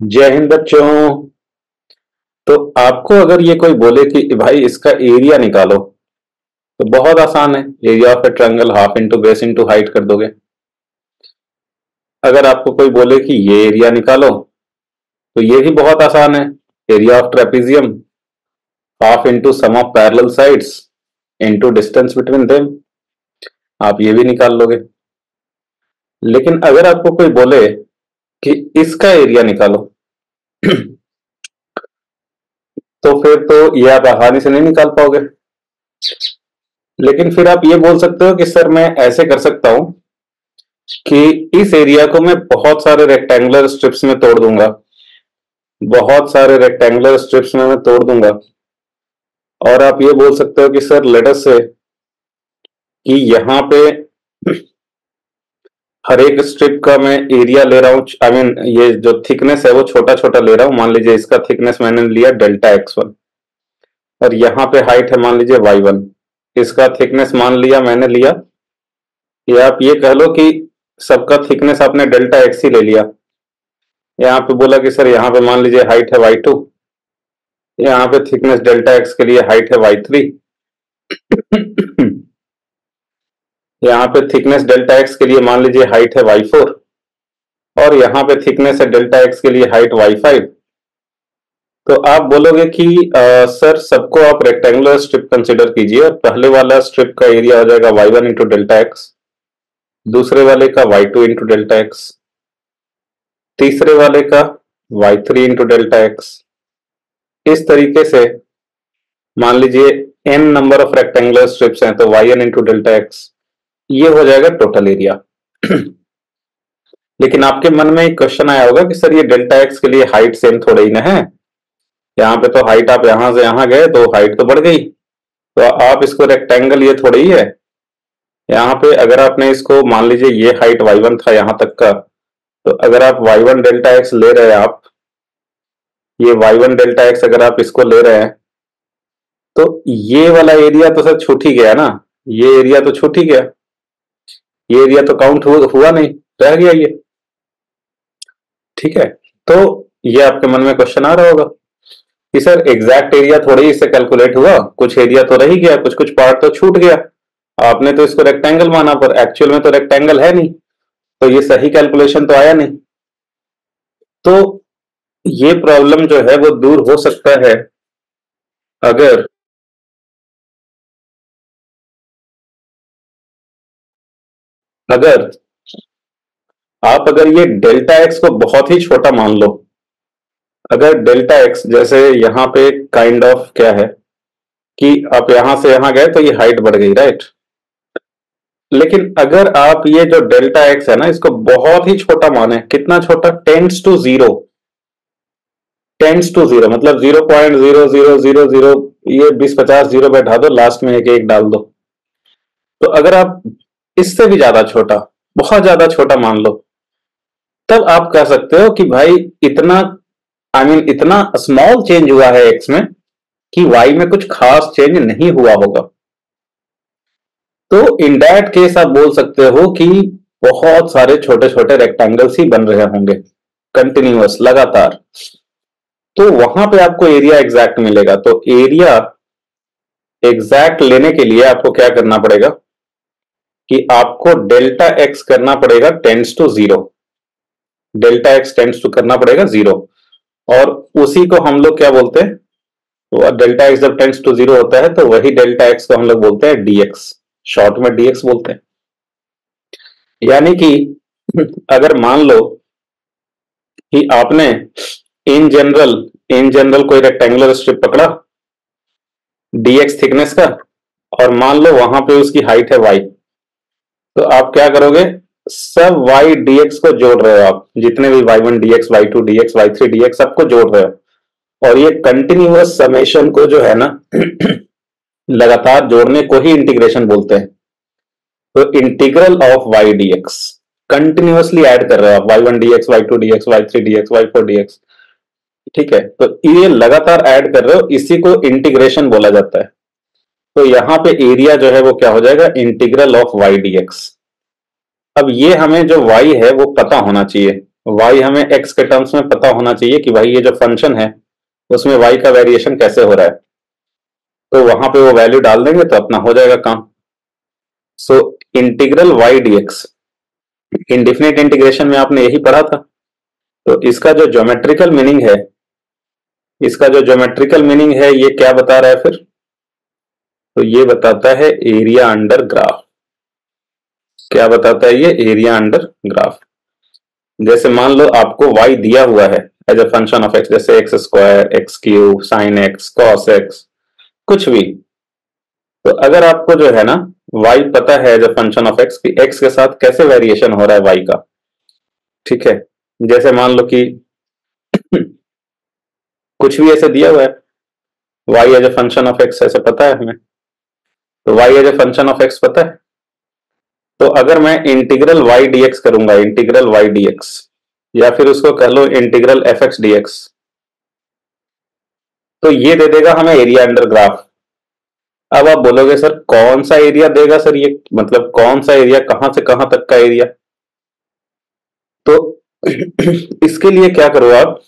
जय हिंद बच्चों। तो आपको अगर ये कोई बोले कि भाई इसका एरिया निकालो तो बहुत आसान है। Area of A triangle half into base into height कर दोगे। अगर आपको कोई बोले कि ये एरिया निकालो तो ये भी बहुत आसान है। Area of trapezium half into sum of parallel sides into distance between them, आप ये भी निकाल लोगे। लेकिन अगर आपको कोई बोले कि इसका एरिया निकालो तो फिर तो ये आप आसानी से नहीं निकाल पाओगे। लेकिन फिर आप ये बोल सकते हो कि सर मैं ऐसे कर सकता हूं कि इस एरिया को मैं बहुत सारे रेक्टेंगुलर स्ट्रिप्स में तोड़ दूंगा, बहुत सारे रेक्टेंगुलर स्ट्रिप्स में मैं तोड़ दूंगा। और आप ये बोल सकते हो कि सर लेट अस से कि यहाँ पे हर एक स्ट्रिप का मैं एरिया ले रहा हूँ, आई मीन ये जो थिकनेस है वो छोटा छोटा ले रहा हूँ। मान लीजिए इसका थिकनेस मैंने लिया डेल्टा x1 और यहाँ पे हाइट है मान लीजिए y1। इसका थिकनेस मान लिया मैंने लिया, या आप ये कह लो कि सबका थिकनेस आपने डेल्टा x ही ले लिया। यहाँ पे बोला कि सर यहाँ पे मान लीजिए हाइट है y2, यहाँ पे थिकनेस डेल्टा x के लिए हाइट है y3, यहाँ पे थिकनेस डेल्टा x के लिए मान लीजिए हाइट है y4 और यहाँ पे थिकनेस है डेल्टा x के लिए हाइट y5। तो आप बोलोगे कि सर सबको आप रेक्टेंगुलर स्ट्रिप कंसिडर कीजिए और पहले वाला स्ट्रिप का एरिया हो जाएगा y1 इंटू डेल्टा एक्स, दूसरे वाले का y2 इंटू डेल्टा एक्स, तीसरे वाले का y3 इंटू डेल्टा एक्स। इस तरीके से मान लीजिए n number of rectangular strips हैं तो yn इंटू डेल्टा एक्स, ये हो जाएगा टोटल एरिया। लेकिन आपके मन में एक क्वेश्चन आया होगा कि सर ये डेल्टा एक्स के लिए हाइट सेम थोड़ा ही ना है, यहाँ पे तो हाइट आप यहां से यहां गए तो हाइट तो बढ़ गई, तो आप इसको रेक्टेंगल ये थोड़ा ही है। यहाँ पे अगर आपने इसको मान लीजिए ये हाइट y1 था यहां तक का, तो अगर आप y1 डेल्टा एक्स ले रहे हैं, आप ये y1 डेल्टा एक्स अगर आप इसको ले रहे हैं तो ये वाला एरिया तो सर छूट ही गया ना, ये एरिया तो छूट ही गया, ये एरिया तो काउंट हुआ नहीं, रह गया ये। ठीक है, तो ये आपके मन में क्वेश्चन आ रहा होगा कि सर एग्जैक्ट एरिया थोड़ी इससे कैलकुलेट हुआ, कुछ एरिया तो रह ही गया, कुछ कुछ पार्ट तो छूट गया। आपने तो इसको रेक्टेंगल माना पर एक्चुअल में तो रेक्टेंगल है नहीं, तो ये सही कैलकुलेशन तो आया नहीं। तो ये प्रॉब्लम जो है वो दूर हो सकता है अगर अगर अगर ये डेल्टा एक्स को बहुत ही छोटा मान लो। अगर डेल्टा एक्स जैसे यहाँ पे काइंड ऑफ क्या है कि आप यहां से यहां गए तो ये हाइट बढ़ गई, राइट। लेकिन अगर आप ये जो डेल्टा एक्स है ना इसको बहुत ही छोटा माने, कितना छोटा, tends to zero, tends to zero मतलब 0.0000, ये 20-50 जीरो बैठा दो, लास्ट में एक एक डाल दो। तो अगर आप इससे भी ज्यादा छोटा, बहुत ज्यादा छोटा मान लो, तब आप कह सकते हो कि भाई इतना, आई मीन इतना स्मॉल चेंज हुआ है एक्स में कि वाई में कुछ खास चेंज नहीं हुआ होगा। तो इन दैट केस आप बोल सकते हो कि बहुत सारे छोटे छोटे रेक्टेंगल्स ही बन रहे होंगे कंटिन्यूअस, लगातार। तो वहां पे आपको एरिया एग्जैक्ट मिलेगा। तो एरिया एग्जैक्ट लेने के लिए आपको क्या करना पड़ेगा कि आपको डेल्टा एक्स करना पड़ेगा tends to zero, delta x tends to करना पड़ेगा जीरो, और उसी को हम लोग क्या बोलते हैं, तो डेल्टा एक्स जब टेंड्स टू जीरो होता है तो वही डेल्टा एक्स को हम लोग बोलते हैं डीएक्स, शॉर्ट में डीएक्स बोलते हैं। यानी कि अगर मान लो कि आपने इन जनरल कोई रेक्टेंगुलर स्ट्रिप पकड़ा डीएक्स थिकनेस का, और मान लो वहां पे उसकी हाइट है वाई, तो आप क्या करोगे, सब वाई डीएक्स को जोड़ रहे हो, आप जितने भी y1 dx, y2 dx, y3 dx सबको जोड़ रहे हो। और ये कंटिन्यूअस समेशन को जो है ना लगातार जोड़ने को ही इंटीग्रेशन बोलते हैं। तो integral of y dx continuously add कर रहे हो आप, y1 dx, y2 dx, y3 dx, y4 dx. ठीक है, तो ये लगातार ऐड कर रहे हो, इसी को इंटीग्रेशन बोला जाता है। तो यहां पे एरिया जो है वो क्या हो जाएगा, इंटीग्रल ऑफ वाई डीएक्स। अब ये हमें जो y है वो पता होना चाहिए y हमें x के टर्म्स में पता होना चाहिए कि भाई ये जो फंक्शन है उसमें y का वेरिएशन कैसे हो रहा है, तो वहां पे वो वैल्यू डाल देंगे तो अपना हो जाएगा काम। So integral y dx, indefinite integration में आपने यही पढ़ा था। तो इसका जो ज्योमेट्रिकल मीनिंग है, इसका जो ज्योमेट्रिकल मीनिंग है ये क्या बता रहा है फिर, तो ये बताता है एरिया अंडर ग्राफ। क्या बताता है ये? Area under graph. जैसे मान लो आपको y दिया हुआ है as a function of x, जैसे x square, x cube, sine x, cos x, कुछ भी। तो अगर आपको जो है ना y पता है as a function of x कि x के साथ कैसे वेरिएशन हो रहा है y का, ठीक है। जैसे मान लो कि कुछ भी ऐसे दिया हुआ है, y as a function of x ऐसे पता है हमें, तो y as a function of x पता है। तो अगर मैं इंटीग्रल y dx करूंगा, इंटीग्रल y dx, या फिर उसको कह लो इंटीग्रल fx dx, तो ये दे देगा हमें एरिया अंडर ग्राफ। अब आप बोलोगे सर कौन सा एरिया देगा सर ये, मतलब कौन सा एरिया, कहां से कहां तक का एरिया? तो इसके लिए क्या करो आप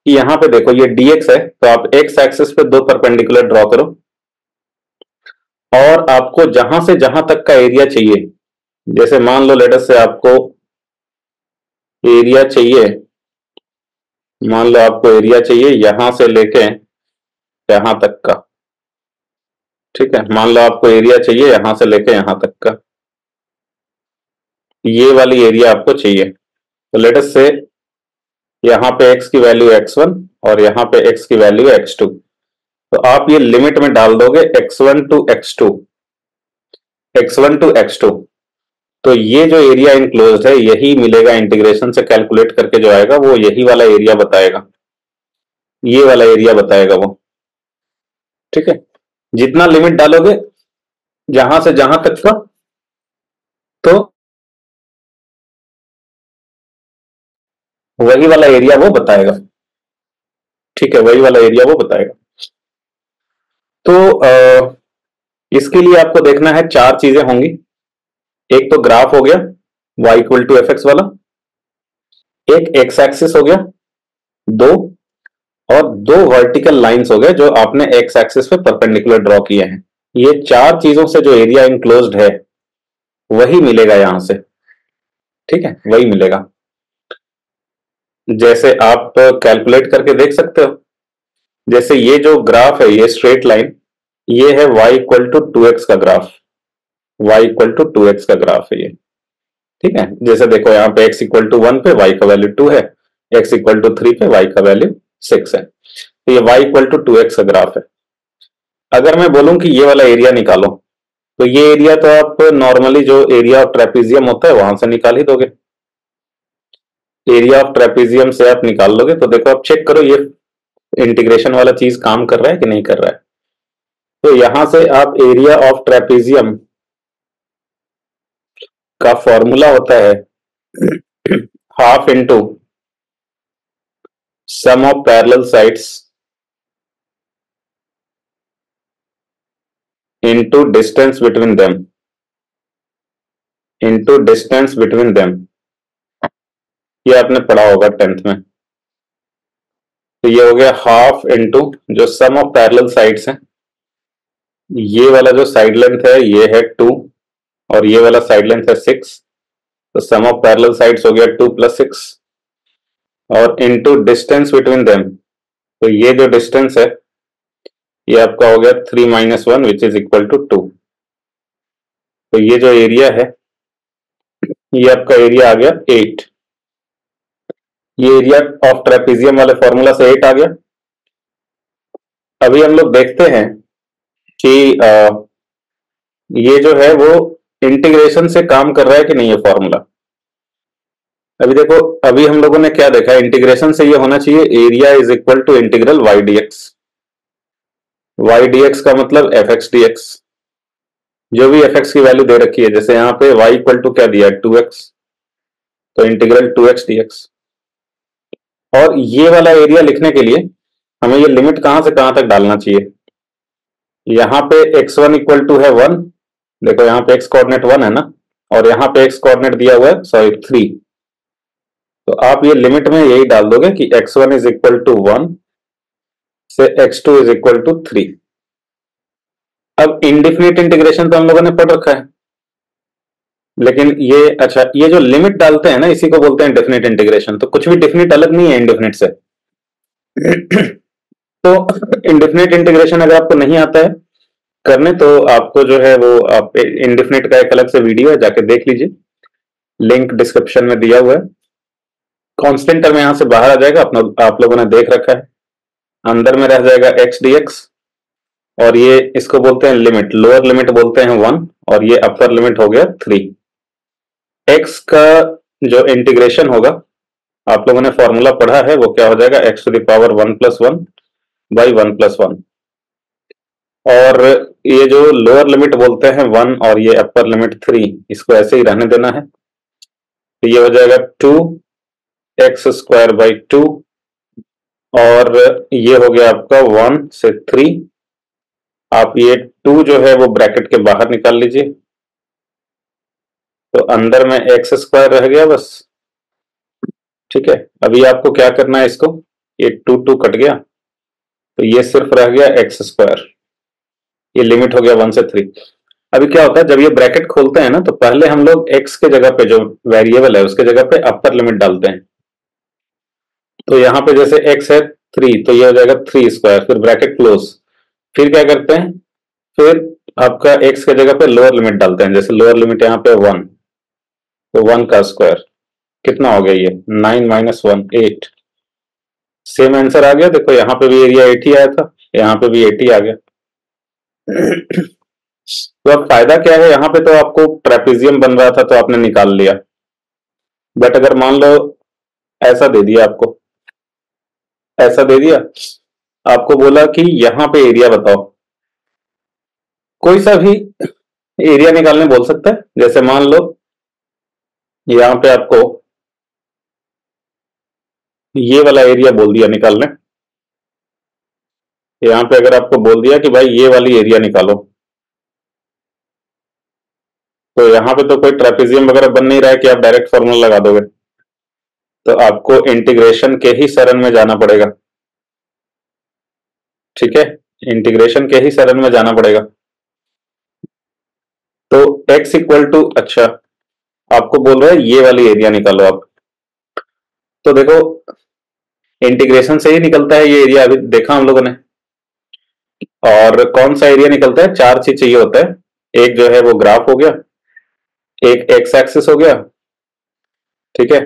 कि यहां पे देखो ये dx है, तो आप x एक्सिस पे दो परपेंडिकुलर ड्रॉ करो, और आपको जहां से जहां तक का एरिया चाहिए, जैसे मान लो लेटर से आपको एरिया चाहिए, मान लो आपको एरिया चाहिए यहां से लेके यहां तक का, ठीक है। मान लो आपको एरिया चाहिए यहां से लेके यहां तक का, ये वाली एरिया आपको चाहिए। तो लेटर से यहां पे x की वैल्यू x1 और यहां पे x की वैल्यू x2, तो आप ये लिमिट में डाल दोगे x1 to x2, x1 to x2, तो ये जो एरिया इनक्लोज्ड है यही मिलेगा, इंटीग्रेशन से कैलकुलेट करके जो आएगा वो यही वाला एरिया बताएगा, ये वाला एरिया बताएगा वो, ठीक है। जितना लिमिट डालोगे जहां से जहां तक का, तो वही वाला एरिया वो बताएगा, ठीक है, वही वाला एरिया वो बताएगा। तो इसके लिए आपको देखना है चार चीजें होंगी। एक तो ग्राफ हो गया y equal to f x वाला, एक एक्स एक्सिस हो गया, दो, और दो वर्टिकल लाइंस हो गए जो आपने एक्स एक्सिस पे परपेंडिकुलर ड्रॉ किए हैं। ये चार चीजों से जो एरिया इनक्लोज्ड है वही मिलेगा यहां से, ठीक है, वही मिलेगा। जैसे आप कैलकुलेट करके देख सकते हो, जैसे ये जो ग्राफ है ये स्ट्रेट लाइन, ये है y इक्वल टू 2x का graph, y equal to 2x का ग्राफ है ये, ठीक है। जैसे देखो यहाँ पे x इक्वल टू 1 पे y का वैल्यू 2 है, x इक्वल टू 3 पे y का वैल्यू 6 है, तो ये y इक्वल टू 2x का ग्राफ है। अगर मैं बोलूं कि ये वाला एरिया निकालो, तो ये एरिया तो आप नॉर्मली जो एरिया ऑफ ट्रेपीजियम होता है वहां से निकाल ही दोगे, एरिया ऑफ ट्रेपीजियम से आप निकाल लोगे। तो देखो आप चेक करो ये इंटीग्रेशन वाला चीज काम कर रहा है कि नहीं कर रहा है। तो यहां से आप एरिया ऑफ ट्रेपीजियम का फॉर्मूला होता है half into sum of parallel sides into distance between them, into distance between them, ये आपने पढ़ा होगा 10th में। तो ये हो गया हाफ इंटू जो सम ऑफ पैरेलल साइड्स है, ये वाला जो साइड लेंथ है ये है 2 और ये वाला साइड लेंथ है 6, तो सम ऑफ पैरेलल साइड्स हो गया 2 + 6, और इनटू डिस्टेंस बिटवीन देम, तो ये जो डिस्टेंस है ये आपका हो गया 3 - 1 विच इज इक्वल टू 2। तो ये जो एरिया है ये आपका एरिया आ गया 8, ये एरिया ऑफ ट्रेपीजियम वाले फॉर्मूला से 8 आ गया। अभी हम लोग देखते हैं कि ये जो है वो इंटीग्रेशन से काम कर रहा है कि नहीं ये फॉर्मूला। अभी देखो, अभी हम लोगों ने क्या देखा, इंटीग्रेशन से ये होना चाहिए area is equal to integral y dx, y dx का मतलब एफ एक्स डी एक्स, जो भी एफ एक्स की वैल्यू दे रखी है, जैसे यहाँ पे y इक्वल टू क्या दिया है 2x, तो इंटीग्रल 2x dx। और ये वाला एरिया लिखने के लिए हमें ये लिमिट कहां से कहां तक डालना चाहिए, यहाँ पे x1 इक्वल टू है 1, देखो यहाँ पे x कोऑर्डिनेट 1 है ना, और यहाँ पे x कोऑर्डिनेट दिया हुआ है 3, तो आप ये लिमिट में यही डाल दोगे कि x1 इज इक्वल टू 1 से x2 इज इक्वल टू 3। अब इंडिफिनिट इंटीग्रेशन तो हम लोगों ने पढ़ रखा है, लेकिन ये अच्छा, ये जो लिमिट डालते हैं ना, इसी को बोलते हैं डेफिनेट इंटीग्रेशन। तो कुछ भी डेफिनेट अलग नहीं है इंडेफिनिट से। तो इंडेफिनिट इंटीग्रेशन अगर आपको नहीं आता है करने, तो आपको जो है वो आप इंडेफिनिट का एक अलग से वीडियो है, जाके देख लीजिए, लिंक डिस्क्रिप्शन में दिया हुआ है। कांस्टेंट टर्म यहां से बाहर आ जाएगा, आप लोगों ने देख रखा है। अंदर में रह जाएगा x dx, और ये इसको बोलते हैं लिमिट, लोअर लिमिट बोलते हैं 1, और ये अपर लिमिट हो गया 3। x का जो इंटीग्रेशन होगा, आप लोगों ने फॉर्मूला पढ़ा है, वो क्या हो जाएगा, x to the power 1 plus 1 by 1 plus 1। और ये जो लोअर लिमिट बोलते हैं 1 और ये अपर लिमिट 3, इसको ऐसे ही रहने देना है। तो ये हो जाएगा 2x स्क्वायर बाई 2, और ये हो गया आपका 1 से 3। आप ये 2 जो है वो ब्रैकेट के बाहर निकाल लीजिए, तो अंदर में x स्क्वायर रह गया बस। ठीक है, अभी आपको क्या करना है, इसको ये 2 कट गया, तो ये सिर्फ रह गया x स्क्वायर। ये लिमिट हो गया 1 से 3। अभी क्या होता है, जब ये ब्रैकेट खोलते हैं ना, तो पहले हम लोग x के जगह पे, जो वेरिएबल है उसके जगह पे अपर लिमिट डालते हैं। तो यहाँ पे जैसे x है 3, तो ये हो जाएगा 3 स्क्वायर, फिर ब्रैकेट क्लोज। फिर क्या करते हैं, फिर आपका x के जगह पे लोअर लिमिट डालते हैं, जैसे लोअर लिमिट यहाँ पे 1, तो 1 का स्क्वायर कितना हो गया, ये 9 माइनस 1 8। सेम आंसर आ गया। देखो यहाँ पे भी एरिया 80 आया था, यहाँ पे भी 80 आ गया। तो अब फायदा क्या है, यहाँ पे तो आपको ट्रेपेजियम बन रहा था तो आपने निकाल लिया, बट अगर मान लो ऐसा दे दिया आपको, ऐसा दे दिया आपको, बोला कि यहाँ पे एरिया बताओ, कोई सा भी एरिया निकालने बोल सकता है। जैसे मान लो यहाँ पे आपको ये वाला एरिया बोल दिया निकालने, यहाँ पे अगर आपको बोल दिया कि भाई ये वाली एरिया निकालो, तो यहाँ पे तो कोई ट्रेपेजियम वगैरह बन नहीं रहा है कि आप डायरेक्ट फॉर्मूला लगा दोगे, तो आपको इंटीग्रेशन के ही शरण में जाना पड़ेगा। ठीक है, इंटीग्रेशन के ही शरण में जाना पड़ेगा। तो x इक्वल टू, अच्छा आपको बोल रहा है ये वाली एरिया निकालो आप, तो देखो इंटीग्रेशन से ही निकलता है ये एरिया, अभी देखा हम लोगों ने। और कौन सा एरिया निकलता है, 4 चीज चाहिए होता है। एक जो है वो ग्राफ हो गया, एक एक्स एक्सिस हो गया, ठीक है,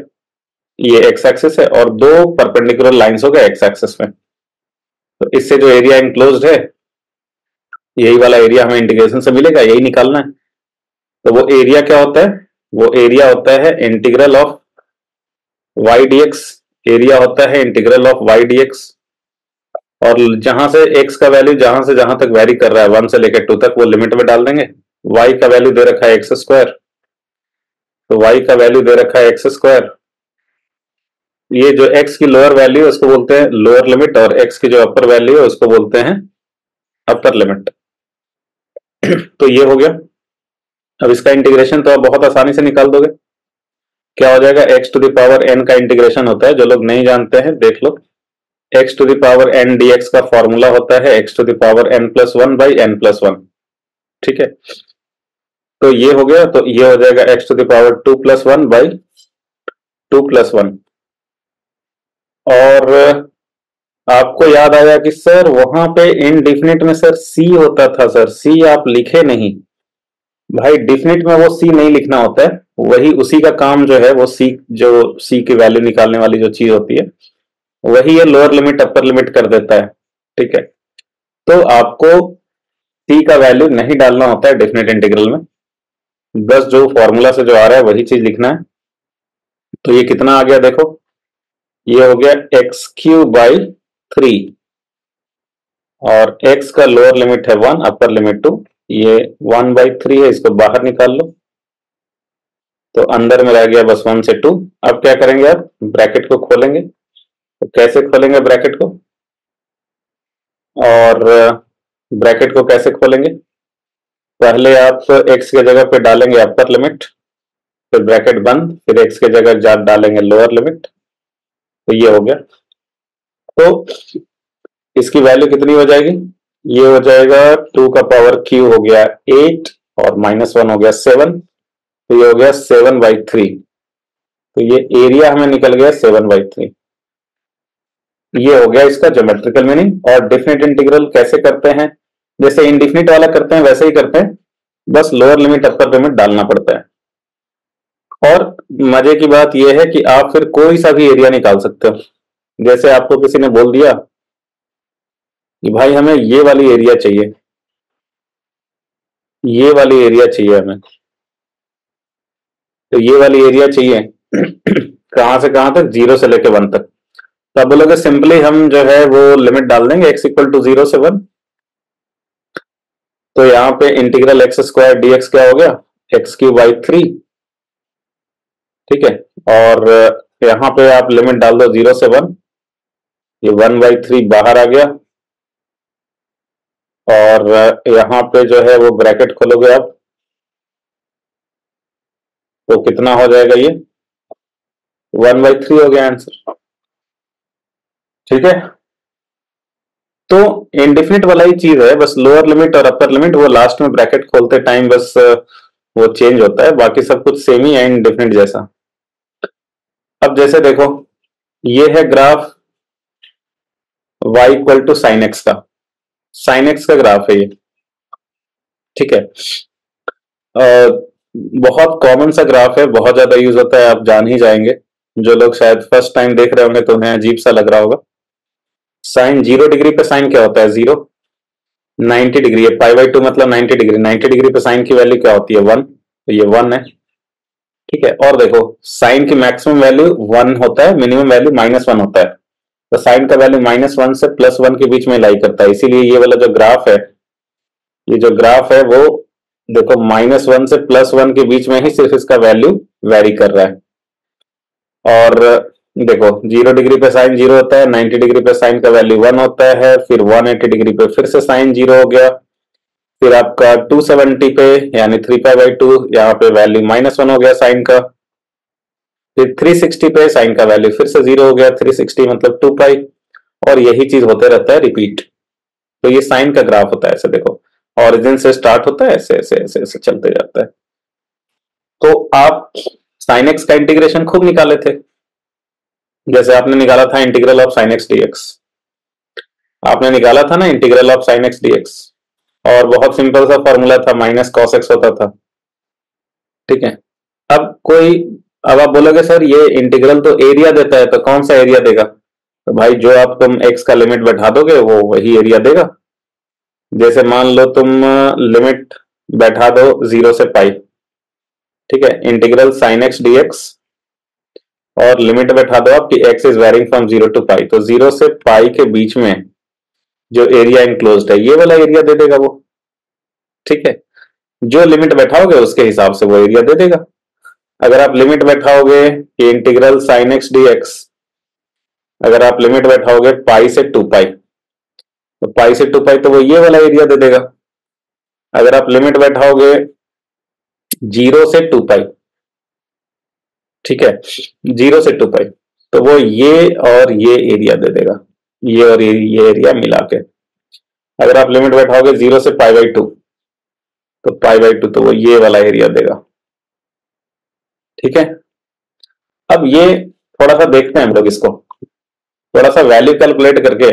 ये एक्स एक्सिस है, और 2 परपेंडिकुलर लाइंस हो गए एक्स एक्सिस में। तो इससे जो एरिया इंक्लोज्ड है, यही वाला एरिया हमें इंटीग्रेशन से मिलेगा, यही निकालना है। तो वो एरिया क्या होता है, वो एरिया होता है integral of y d x. Area होता है integral of y d x, और जहां से x का वैल्यू जहां से जहां तक वेरी कर रहा है 1 से लेकर 2 तक, वो लिमिट में डाल देंगे। y का वैल्यू दे रखा है एक्स स्क्वायर, तो y का वैल्यू दे रखा है एक्स स्क्वायर। ये जो x की लोअर वैल्यू है उसको बोलते हैं लोअर लिमिट, और x की जो अपर वैल्यू है उसको बोलते हैं अपर लिमिट। तो ये हो गया। अब इसका इंटीग्रेशन तो आप बहुत आसानी से निकाल दोगे। क्या हो जाएगा, x to the power n का इंटीग्रेशन होता है, जो लोग नहीं जानते हैं देख लो, x to the power n dx का फॉर्मूला होता है x to the power n plus 1 by n plus 1। ठीक है, तो ये हो गया, तो ये हो जाएगा x to the power 2 plus 1 by 2 plus 1। और आपको याद आया कि सर वहां पे इनडिफिनिट में सर c होता था, सर c आप लिखे नहीं। भाई डिफिनिट में वो c नहीं लिखना होता है, वही उसी का काम जो है वो c, जो c की वैल्यू निकालने वाली जो चीज होती है, वही ये लोअर लिमिट अपर लिमिट कर देता है। ठीक है, तो आपको c का वैल्यू नहीं डालना होता है डेफिनेट इंटीग्रल में, बस जो फॉर्मूला से जो आ रहा है वही चीज लिखना है। तो ये कितना आ गया देखो, ये हो गया एक्स क्यू बाई 3, और x का लोअर लिमिट है 1, अपर लिमिट 2, ये 1 बाई 3 है, इसको बाहर निकाल लो, तो अंदर में रह गया बस 1 से 2। अब क्या करेंगे, आप ब्रैकेट को खोलेंगे, तो कैसे खोलेंगे ब्रैकेट को, और ब्रैकेट को कैसे खोलेंगे, पहले आप x के जगह पे डालेंगे अपर लिमिट, फिर ब्रैकेट बंद, फिर x के जगह डालेंगे लोअर लिमिट, तो ये हो गया। तो इसकी वैल्यू कितनी हो जाएगी, ये हो जाएगा 2 का पावर q हो गया 8 और -1 हो गया 7, तो ये हो गया 7/3। तो ये एरिया हमें निकल गया 7/3। ये हो गया इसका ज्योमेट्रिकल मीनिंग। और डिफिनिट इंटीग्रल कैसे करते हैं, जैसे इंडिफिनिट वाला करते हैं वैसे ही करते हैं, बस लोअर लिमिट अपर लिमिट डालना पड़ता है। और मजे की बात यह है कि आप फिर कोई सा भी एरिया निकाल सकते हो। जैसे आपको किसी ने बोल दिया कि भाई हमें ये वाली एरिया चाहिए, ये वाली एरिया चाहिए हमें, तो ये वाली एरिया चाहिए कहां से कहां तक, 0 से लेके 1 तक। तो आप बोलोगे सिंपली हम जो है वो लिमिट डाल देंगे x = 0 से 1। तो यहाँ पे इंटीग्रल x² dx क्या हो गया, x³ 3, ठीक है। और यहाँ पे आप लिमिट डाल दो 0 से 1, ये 1/3 बाहर आ गया। और यहाँ पे जो है वो ब्रैकेट खोलोगे आप, तो कितना हो जाएगा, ये 1/3 हो गया आंसर, ठीक है। तो इंडेफिनिट वाला ही चीज है, बस लोअर लिमिट और अपर लिमिट वो लास्ट में ब्रैकेट खोलते टाइम बस वो चेंज होता है, बाकी सब कुछ सेम ही है इंडेफिनिट जैसा। अब जैसे देखो ये है ग्राफ y = sin x का, sin x का ग्राफ है ये, ठीक है। बहुत कॉमन सा ग्राफ है, बहुत ज्यादा यूज होता है, आप जान ही जाएंगे। जो लोग शायद फर्स्ट टाइम देख रहे होंगे तो उन्हें अजीब सा लग रहा होगा। साइन 0 डिग्री पे साइन क्या होता है, 0। 90 डिग्री है, π/2 मतलब 90 डिग्री, 90 डिग्री पे साइन की वैल्यू क्या होती है, 1, तो ये 1 है, ठीक है। और देखो साइन की मैक्सिमम वैल्यू 1 होता है, मिनिमम वैल्यू -1 होता है, तो साइन का वैल्यू -1 से +1 के बीच में लाई करता है। इसीलिए ये वाला जो ग्राफ है, ये जो ग्राफ है वो देखो -1 से +1 के बीच में ही सिर्फ इसका वैल्यू वेरी कर रहा है। और देखो 0 डिग्री पे साइन 0 होता है, 90 डिग्री पे साइन का वैल्यू 1 होता है, फिर 180 डिग्री पे फिर से साइन 0 हो गया, फिर आपका 270 पे यानी 3π/2 यहाँ पे वैल्यू -1 हो गया साइन का, फिर 360 पे साइन का वैल्यू फिर से 0 हो गया, 360 मतलब 2π, और यही चीज होते रहता है रिपीट। तो ये साइन का ग्राफ होता है, ऐसे देखो ऑरिजिन से स्टार्ट होता है, ऐसे ऐसे ऐसे ऐसे चलते जाता है। तो आप साइन एक्स का इंटीग्रेशन खूब निकाले थे, जैसे आपने निकाला था integral of sine x dx, आपने निकाला था ना integral of sine x dx, और बहुत सिंपल सा फॉर्मूला था, -cos x होता था, ठीक है। अब आप बोलोगे सर ये इंटीग्रल तो एरिया देता है, तो कौन सा एरिया देगा, तो भाई जो आप तुम x का लिमिट बैठा दोगे वो वही एरिया देगा। जैसे मान लो तुम लिमिट बैठा दो 0 से π, ठीक है, इंटीग्रल साइन एक्स dx, और लिमिट बैठा दो आपकी x is varying from 0 to π, तो 0 से π के बीच में जो एरिया इंक्लोज्ड है ये वाला एरिया दे देगा वो, ठीक है। जो लिमिट बैठाओगे उसके हिसाब से वो एरिया दे देगा। अगर आप लिमिट बैठाओगे कि इंटीग्रल साइन एक्स dx, अगर आप लिमिट बैठाओगे π से 2π, तो π से 2π तो वो ये वाला एरिया दे देगा। अगर आप लिमिट बैठाओगे 0 से 2π, ठीक है, 0 से 2π, तो वो ये और ये एरिया दे देगा, ये और ये एरिया मिला के। अगर आप लिमिट बैठाओगे 0 से π/2, तो π/2 तो वो ये वाला एरिया देगा, ठीक है। अब ये थोड़ा सा देखते हैं हम लोग इसको, थोड़ा सा वैल्यू कैलकुलेट करके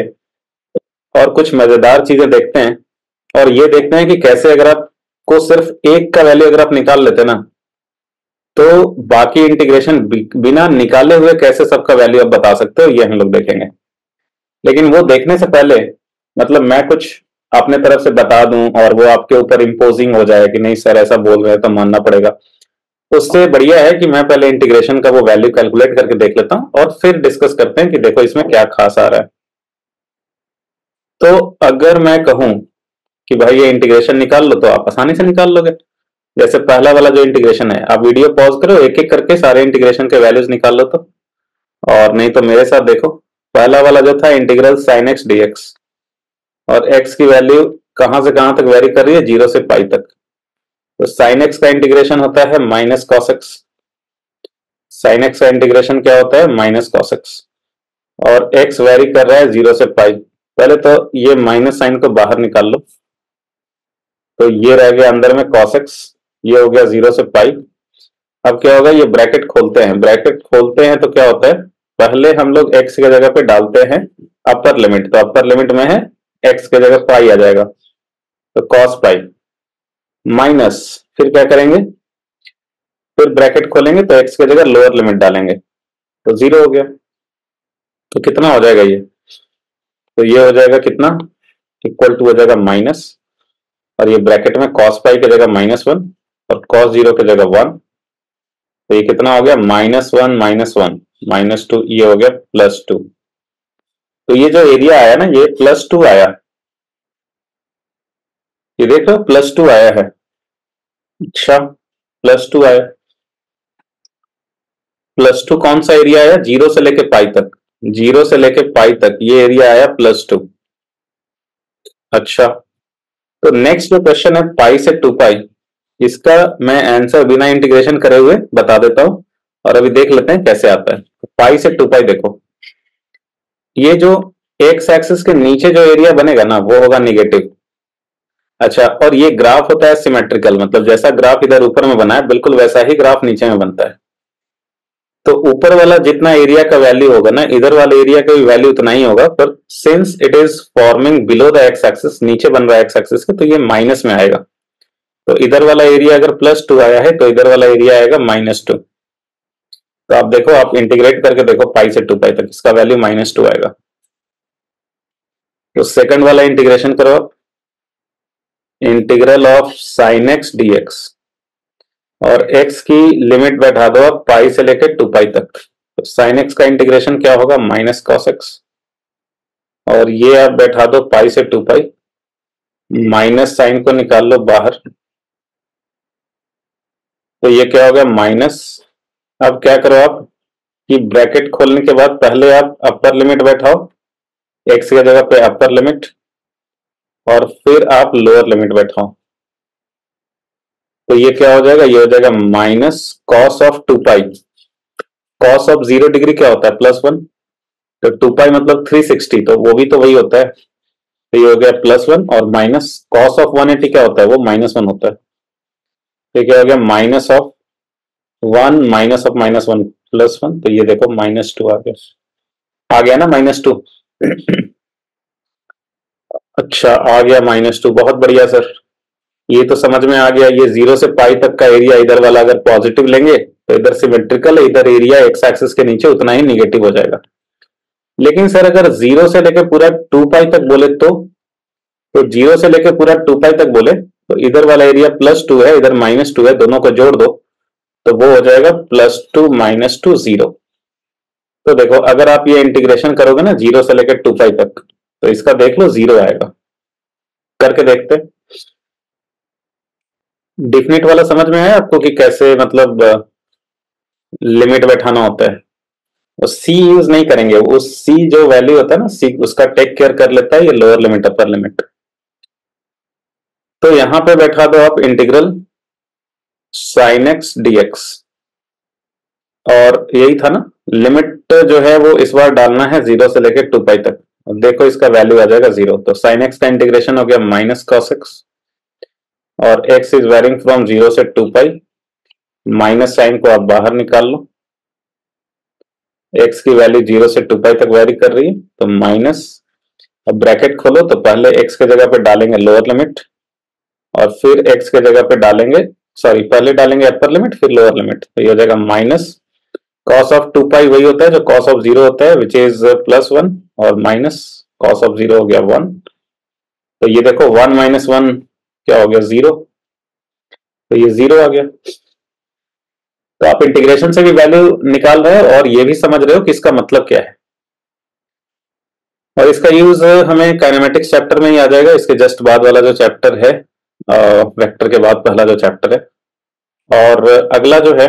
और कुछ मजेदार चीजें देखते हैं, और ये देखते हैं कि कैसे अगर आपको सिर्फ एक का वैल्यू अगर आप निकाल लेते ना, तो बाकी इंटीग्रेशन बिना निकाले हुए कैसे सबका वैल्यू आप बता सकते हो, ये हम लोग देखेंगे। लेकिन वो देखने से पहले मतलब मैं कुछ अपने तरफ से बता दूं और वो आपके ऊपर इम्पोजिंग हो जाए कि नहीं सर ऐसा बोल रहे हैं तो मानना पड़ेगा, उससे बढ़िया है कि मैं पहले इंटीग्रेशन का वो वैल्यू कैलकुलेट करके देख लेता हूं और फिर डिस्कस करते हैं कि देखो इसमें क्या खास आ रहा है। तो अगर मैं कहूं कि भाई ये इंटीग्रेशन निकाल लो, तो आप आसानी से निकाल लोगे। जैसे पहला वाला जो इंटीग्रेशन है, आप वीडियो पॉज करो, एक एक करके सारे इंटीग्रेशन के वैल्यूज निकाल लो, तो और नहीं तो मेरे साथ देखो। पहला वाला जो था इंटीग्रल साइन एक्स dx, और x की वैल्यू कहां से कहां तक वेरी कर रही है, 0 से π तक, तो साइन एक्स का इंटीग्रेशन होता है -cos x, साइन एक्स का इंटीग्रेशन क्या होता है, माइनस कॉस एक्स, और एक्स वेरी कर रहा है 0 से पाई। पहले तो ये माइनस साइन को बाहर निकाल लो, तो ये रह गया अंदर में cos x, ये हो गया 0 से पाई। अब क्या होगा, ये ब्रैकेट खोलते हैं, ब्रैकेट खोलते हैं तो क्या होता है, पहले हम लोग x की जगह पे डालते हैं अपर लिमिट, तो अपर लिमिट में है x की जगह पाई आ जाएगा, तो cos पाई माइनस, फिर क्या करेंगे, फिर ब्रैकेट खोलेंगे तो x की जगह लोअर लिमिट डालेंगे तो 0 हो गया। तो कितना हो जाएगा ये, तो ये हो जाएगा कितना, इक्वल टू हो जाएगा माइनस, और ये ब्रैकेट में cos पाई की जगह -1 और cos 0 की जगह 1, तो ये कितना हो गया, -1 -1 -2, ये हो गया +2। तो ये जो एरिया आया ना, ये +2 आया, ये देख लो +2 आया है। अच्छा, +2 आया, +2 कौन सा एरिया आया, 0 से लेके पाई तक, 0 से लेके पाई तक ये एरिया आया +2। अच्छा, तो नेक्स्ट जो क्वेश्चन है पाई से 2 पाई, इसका मैं आंसर बिना इंटीग्रेशन करे हुए बता देता हूं, और अभी देख लेते हैं कैसे आता है। पाई से 2 पाई देखो, ये जो एक्स एक्सिस के नीचे जो एरिया बनेगा ना, वो होगा निगेटिव। अच्छा, और ये ग्राफ होता है सिमेट्रिकल, मतलब जैसा ग्राफ इधर ऊपर में बना है बिल्कुल वैसा ही ग्राफ नीचे में बनता है। तो ऊपर वाला जितना एरिया का वैल्यू होगा ना, इधर वाले एरिया का भी वैल्यू उतना ही होगा, पर since it is forming below the x axis, नीचे बन रहा है एक्स एक्सिस के, तो ये माइनस में आएगा। तो इधर वाला एरिया अगर +2 आया है तो इधर वाला एरिया आएगा -2। तो आप देखो, आप इंटीग्रेट करके देखो पाई से 2 पाई तक, इसका वैल्यू -2 आएगा। तो सेकंड वाला इंटीग्रेशन करो आप, integral of sine x dx, और x की लिमिट बैठा दो आप पाई से लेकर 2 पाई तक। तो साइन एक्स का इंटीग्रेशन क्या होगा, -cos x, और ये आप बैठा दो पाई से 2 पाई, माइनस साइन को निकाल लो बाहर, तो ये क्या होगा माइनस। अब क्या करो आप कि ब्रैकेट खोलने के बाद पहले आप अपर लिमिट बैठाओ, x की जगह पे अपर लिमिट, और फिर आप लोअर लिमिट बैठाओ, तो ये क्या हो जाएगा, ये हो जाएगा -cos of 2 pi. cos of 0 degree क्या होता है, +1, तो 2 पाई मतलब 360, तो वो भी तो वही होता है, तो ये हो गया +1, और माइनस cos ऑफ 180 क्या होता है, वो -1 होता है, तो क्या हो गया -1 -1 +1, तो ये देखो -2 आ गया ना -2। अच्छा, आ गया -2, बहुत बढ़िया सर, ये तो समझ में आ गया। ये 0 से पाई तक का एरिया इधर वाला अगर पॉजिटिव लेंगे तो इधर सिमेट्रिकल, इधर एरिया एक्स एक्सिस के नीचे उतना ही निगेटिव हो जाएगा। लेकिन सर अगर 0 से लेकर पूरा 2 पाई तक बोले तो 0 से लेकर पूरा 2 पाई तक बोले तो इधर वाला एरिया +2 है, इधर -2 है, दोनों को जोड़ दो तो वो हो जाएगा +2 -2 0। तो देखो, अगर आप ये इंटीग्रेशन करोगे ना 0 से लेकर 2 पाई तक, तो इसका देख लो 0 आएगा, करके देखते। डिफिनिट वाला समझ में आया आपको कि कैसे मतलब लिमिट बैठाना होता है। वो सी यूज नहीं करेंगे, वो सी जो वैल्यू होता है ना, सी उसका टेक केयर कर लेता है ये लोअर लिमिट अपर लिमिट। तो यहां पे बैठा दो आप इंटीग्रल साइन एक्स dx, और यही था ना, लिमिट जो है वो इस बार डालना है 0 से लेकर 2 पाई तक। देखो इसका वैल्यू आ जाएगा 0, तो साइन एक्स का इंटीग्रेशन हो गया -cos x, और x इज वेरिंग फ्रॉम 0 से 2 पाई, माइनस साइन को आप बाहर निकाल लो, x की वैल्यू 0 से 2 पाई तक वेरी कर रही है, तो माइनस, अब ब्रैकेट खोलो तो पहले x के जगह पे डालेंगे लोअर लिमिट, और फिर x के जगह पे डालेंगे, सॉरी पहले डालेंगे अपर लिमिट फिर लोअर लिमिट, तो ये हो जाएगा माइनस cos ऑफ 2 पाई वही होता है जो cos ऑफ 0 होता है, विच इज +1, और माइनस cos ऑफ 0 हो गया 1, तो ये देखो 1 - 1 क्या हो गया 0, तो ये 0 आ गया। तो आप इंटीग्रेशन से भी वैल्यू निकाल रहे हो और ये भी समझ रहे हो कि इसका मतलब क्या है, और इसका यूज हमें काइनेमेटिक्स चैप्टर में ही आ जाएगा, इसके जस्ट बाद वाला जो चैप्टर है, वेक्टर के बाद पहला जो चैप्टर है, और अगला जो है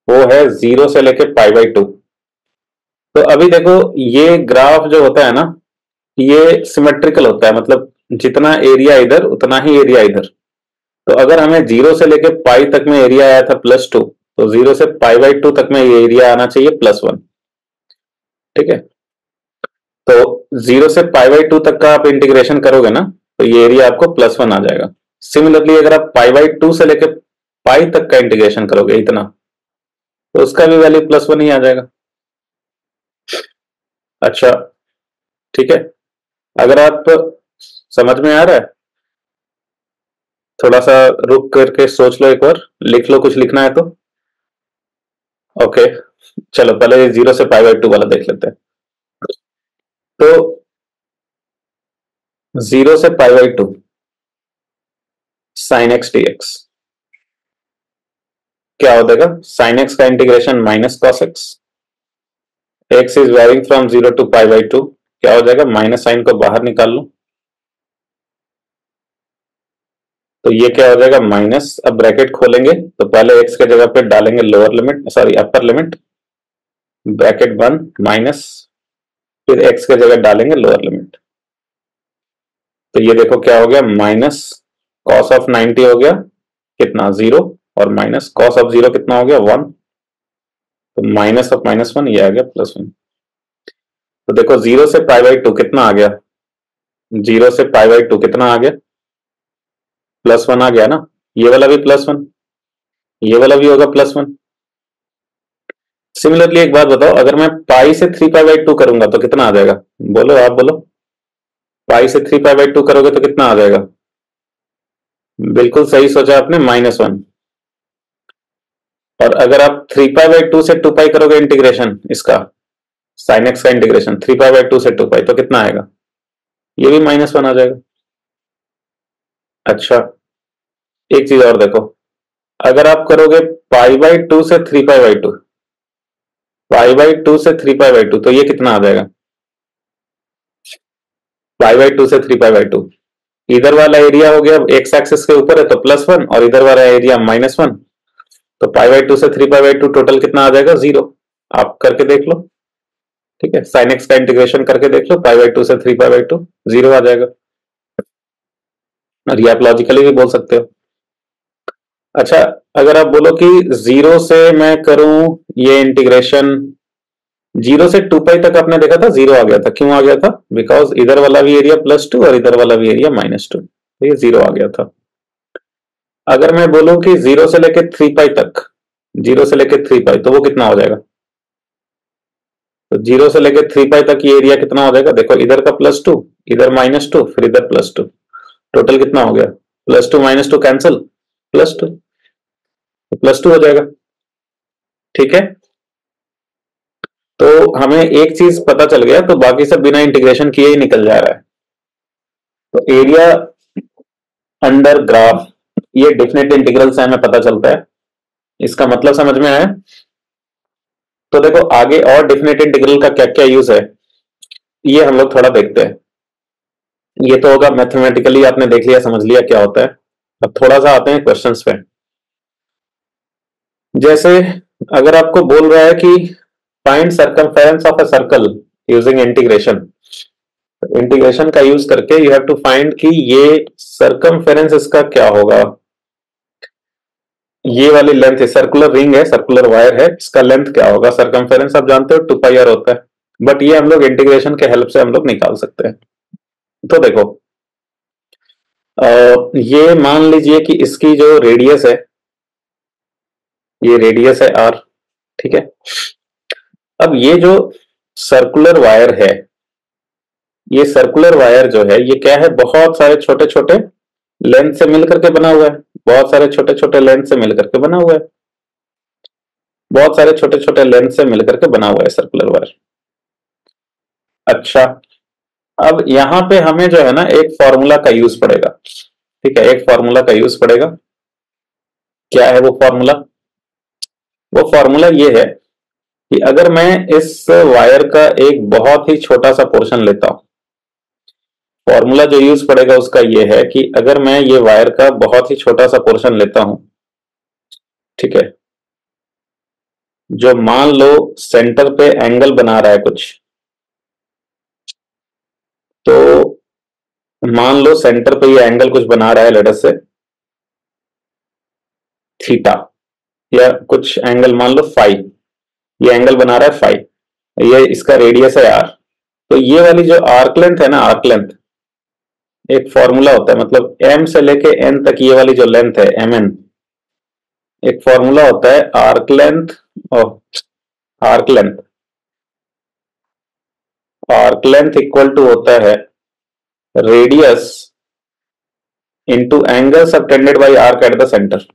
वो है 0 से लेके π/2। तो अभी देखो ये ग्राफ जो होता है ना, ये सिमेट्रिकल होता है, मतलब जितना एरिया इधर उतना ही एरिया इधर। तो अगर हमें 0 से लेके पाई तक में एरिया आया था +2, तो 0 से π/2 तक में ये एरिया आना चाहिए +1। ठीक है, तो 0 से π/2 तक का आप इंटीग्रेशन करोगे ना, तो ये एरिया आपको +1 आ जाएगा। सिमिलरली अगर आप π/2 से लेकर पाई तक का इंटीग्रेशन करोगे इतना, तो उसका भी वैल्यू +1 ही आ जाएगा। अच्छा, ठीक है, अगर आप समझ में आ रहा है, थोड़ा सा रुक करके सोच लो, एक बार लिख लो, कुछ लिखना है तो। ओके, चलो पहले 0 से π/2 वाला देख लेते हैं। तो 0 से π/2 sin x dx क्या हो जाएगा? sin x का integration minus cos x, x is varying from 0 to π/2, क्या हो जाएगा? माइनस साइन को बाहर निकाल लो, तो ये क्या हो जाएगा? माइनस। अब ब्रैकेट खोलेंगे तो पहले x के जगह पे डालेंगे lower limit, sorry upper limit, bracket बंद, माइनस, फिर x के जगह डालेंगे लोअर लिमिट। तो ये देखो क्या हो गया? माइनस कॉस ऑफ 90 हो गया कितना? 0, और माइनस कॉस ऑफ 0 कितना हो गया? 1। तो माइनस ऑफ -1 ये आ गया +1। तो देखो 0 से π/2 कितना आ गया? 0 से π/2 कितना आ गया? +1 आ गया ना। ये वाला भी +1, ये वाला भी होगा +1। सिमिलरली एक बात बताओ, अगर मैं पाई से 3π/2 करूंगा तो कितना आ जाएगा? बोलो, आप बोलो। पाई से 3π/2 करोगे तो कितना आ जाएगा? बिल्कुल सही सोचा आपने, -1। और अगर आप 3π/2 से 2π करोगे इंटीग्रेशन इसका, साइन एक्स का इंटीग्रेशन 3π/2 से 2π, तो कितना आएगा? ये भी -1 आ जाएगा। अच्छा, एक चीज और देखो, अगर आप करोगे π/2 से 3π/2, π/2 से 3π/2, तो ये कितना आ जाएगा? π/2 से 3π/2, इधर वाला एरिया हो गया एक्स एक्सिस के ऊपर है तो +1, और इधर वाला एरिया -1, तो π/2 से 3π/2 टोटल कितना आ जाएगा? 0। आप करके देख लो। ठीक है, साइन एक्स का इंटीग्रेशन करके देख लो, π/2 से 3π/2 0 आ जाएगा। और ये आप लॉजिकली भी बोल सकते हो। अच्छा, अगर आप बोलो कि 0 से मैं करूं ये इंटीग्रेशन, 0 से 2π तक आपने देखा था 0 आ गया था, क्यों आ गया था? बिकॉज इधर वाला भी एरिया +2 और इधर वाला भी एरिया -2, ये 0 आ गया था। अगर मैं बोलूं कि 0 से लेके 3π तक, 0 से लेके 3π, तो वो कितना हो जाएगा? तो 0 से लेके 3π तक ये एरिया कितना हो जाएगा? देखो, इधर का +2, इधर -2, फिर इधर +2, टोटल कितना हो गया? +2 -2 कैंसिल, +2, तो +2 हो जाएगा। ठीक है, तो हमें एक चीज पता चल गया, तो बाकी सब बिना इंटीग्रेशन किए ही निकल जा रहा है। तो एरिया अंडर ग्राफ, ये डेफिनेट इंटीग्रल से हमें पता चलता है। इसका मतलब समझ में आया? तो देखो आगे और डेफिनेट इंटीग्रल का क्या क्या यूज है, ये हम लोग थोड़ा देखते हैं। ये तो होगा मैथमेटिकली, आपने देख लिया, समझ लिया क्या होता है। अब थोड़ा सा आते हैं क्वेश्चंस पे। जैसे अगर आपको बोल रहा है कि find circumference of a circle using integration, integration का यूज करके यू हैव टू फाइंड कि ये सर्कमफेरेंस इसका क्या होगा। ये वाली लेंथ है, सर्कुलर रिंग है, सर्कुलर वायर है, इसका लेंथ क्या होगा? सर्कमफेरेंस आप जानते हो 2πr होता है, बट ये हम लोग इंटीग्रेशन के हेल्प से हम लोग निकाल सकते हैं। तो देखो, ये मान लीजिए कि इसकी जो रेडियस है, ये रेडियस है r। ठीक है, अब ये जो सर्कुलर वायर है, ये सर्कुलर वायर जो है, ये क्या है? बहुत सारे छोटे छोटे लेंथ से मिलकर के बना हुआ है, बहुत सारे छोटे छोटे लेंथ से मिलकर के बना हुआ है, बहुत सारे छोटे छोटे लेंथ से मिलकर के बना हुआ है सर्कुलर वायर। अच्छा, अब यहां पे हमें जो है ना एक फॉर्मूला का यूज पड़ेगा। ठीक है, एक फॉर्मूला का यूज पड़ेगा। क्या है वो फॉर्मूला? वो फॉर्मूला ये है कि अगर मैं इस वायर का एक बहुत ही छोटा सा पोर्शन लेता हूं, फॉर्मूला जो यूज पड़ेगा उसका ये है कि अगर मैं ये वायर का बहुत ही छोटा सा पोर्शन लेता हूं, ठीक है, जो मान लो सेंटर पे एंगल बना रहा है कुछ, तो मान लो सेंटर पे ये एंगल कुछ बना रहा है, लेट अस से थीटा। या कुछ एंगल मान लो फाइव, ये एंगल बना रहा है फाइव, ये इसका रेडियस है आर। तो ये वाली जो आर्क लेंथ है ना, आर्क लेंथ एक फॉर्मूला होता है, मतलब एम से लेके एन तक ये वाली जो लेंथ है एम एन, एक फॉर्मूला होता है आर्क लेंथ। और arc length, arc length equal to होता है radius into angle subtended by arc at the centre.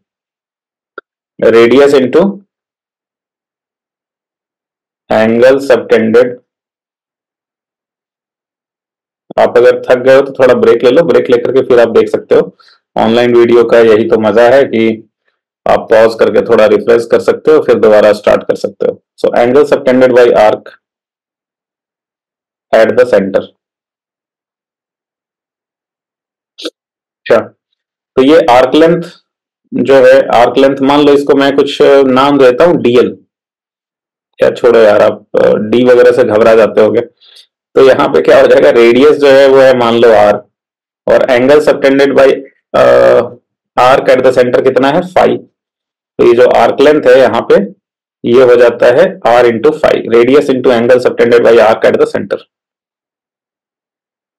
Radius into angle subtended. आप अगर थक गए हो तो थोड़ा ब्रेक ले लो, ब्रेक लेकर के फिर आप देख सकते हो। ऑनलाइन वीडियो का यही तो मजा है कि आप पॉज करके थोड़ा रिफ्रेश कर सकते हो, फिर दोबारा स्टार्ट कर सकते हो। So angle subtended by arc at the centre. अच्छा, तो ये आर्क लेंथ जो है, आर्क लेंथ मान लो इसको मैं कुछ नाम देता हूं डीएल। क्या छोड़ो यार, आप डी वगैरह से घबरा जाते होगे। तो यहाँ पे क्या हो जाएगा, रेडियस जो है वो है मान लो आर, और angle subtended by arc at the centre कितना है फाइव। तो ये जो आर्क लेंथ है यहाँ पे ये हो जाता है r into five, radius into angle subtended by arc at the centre.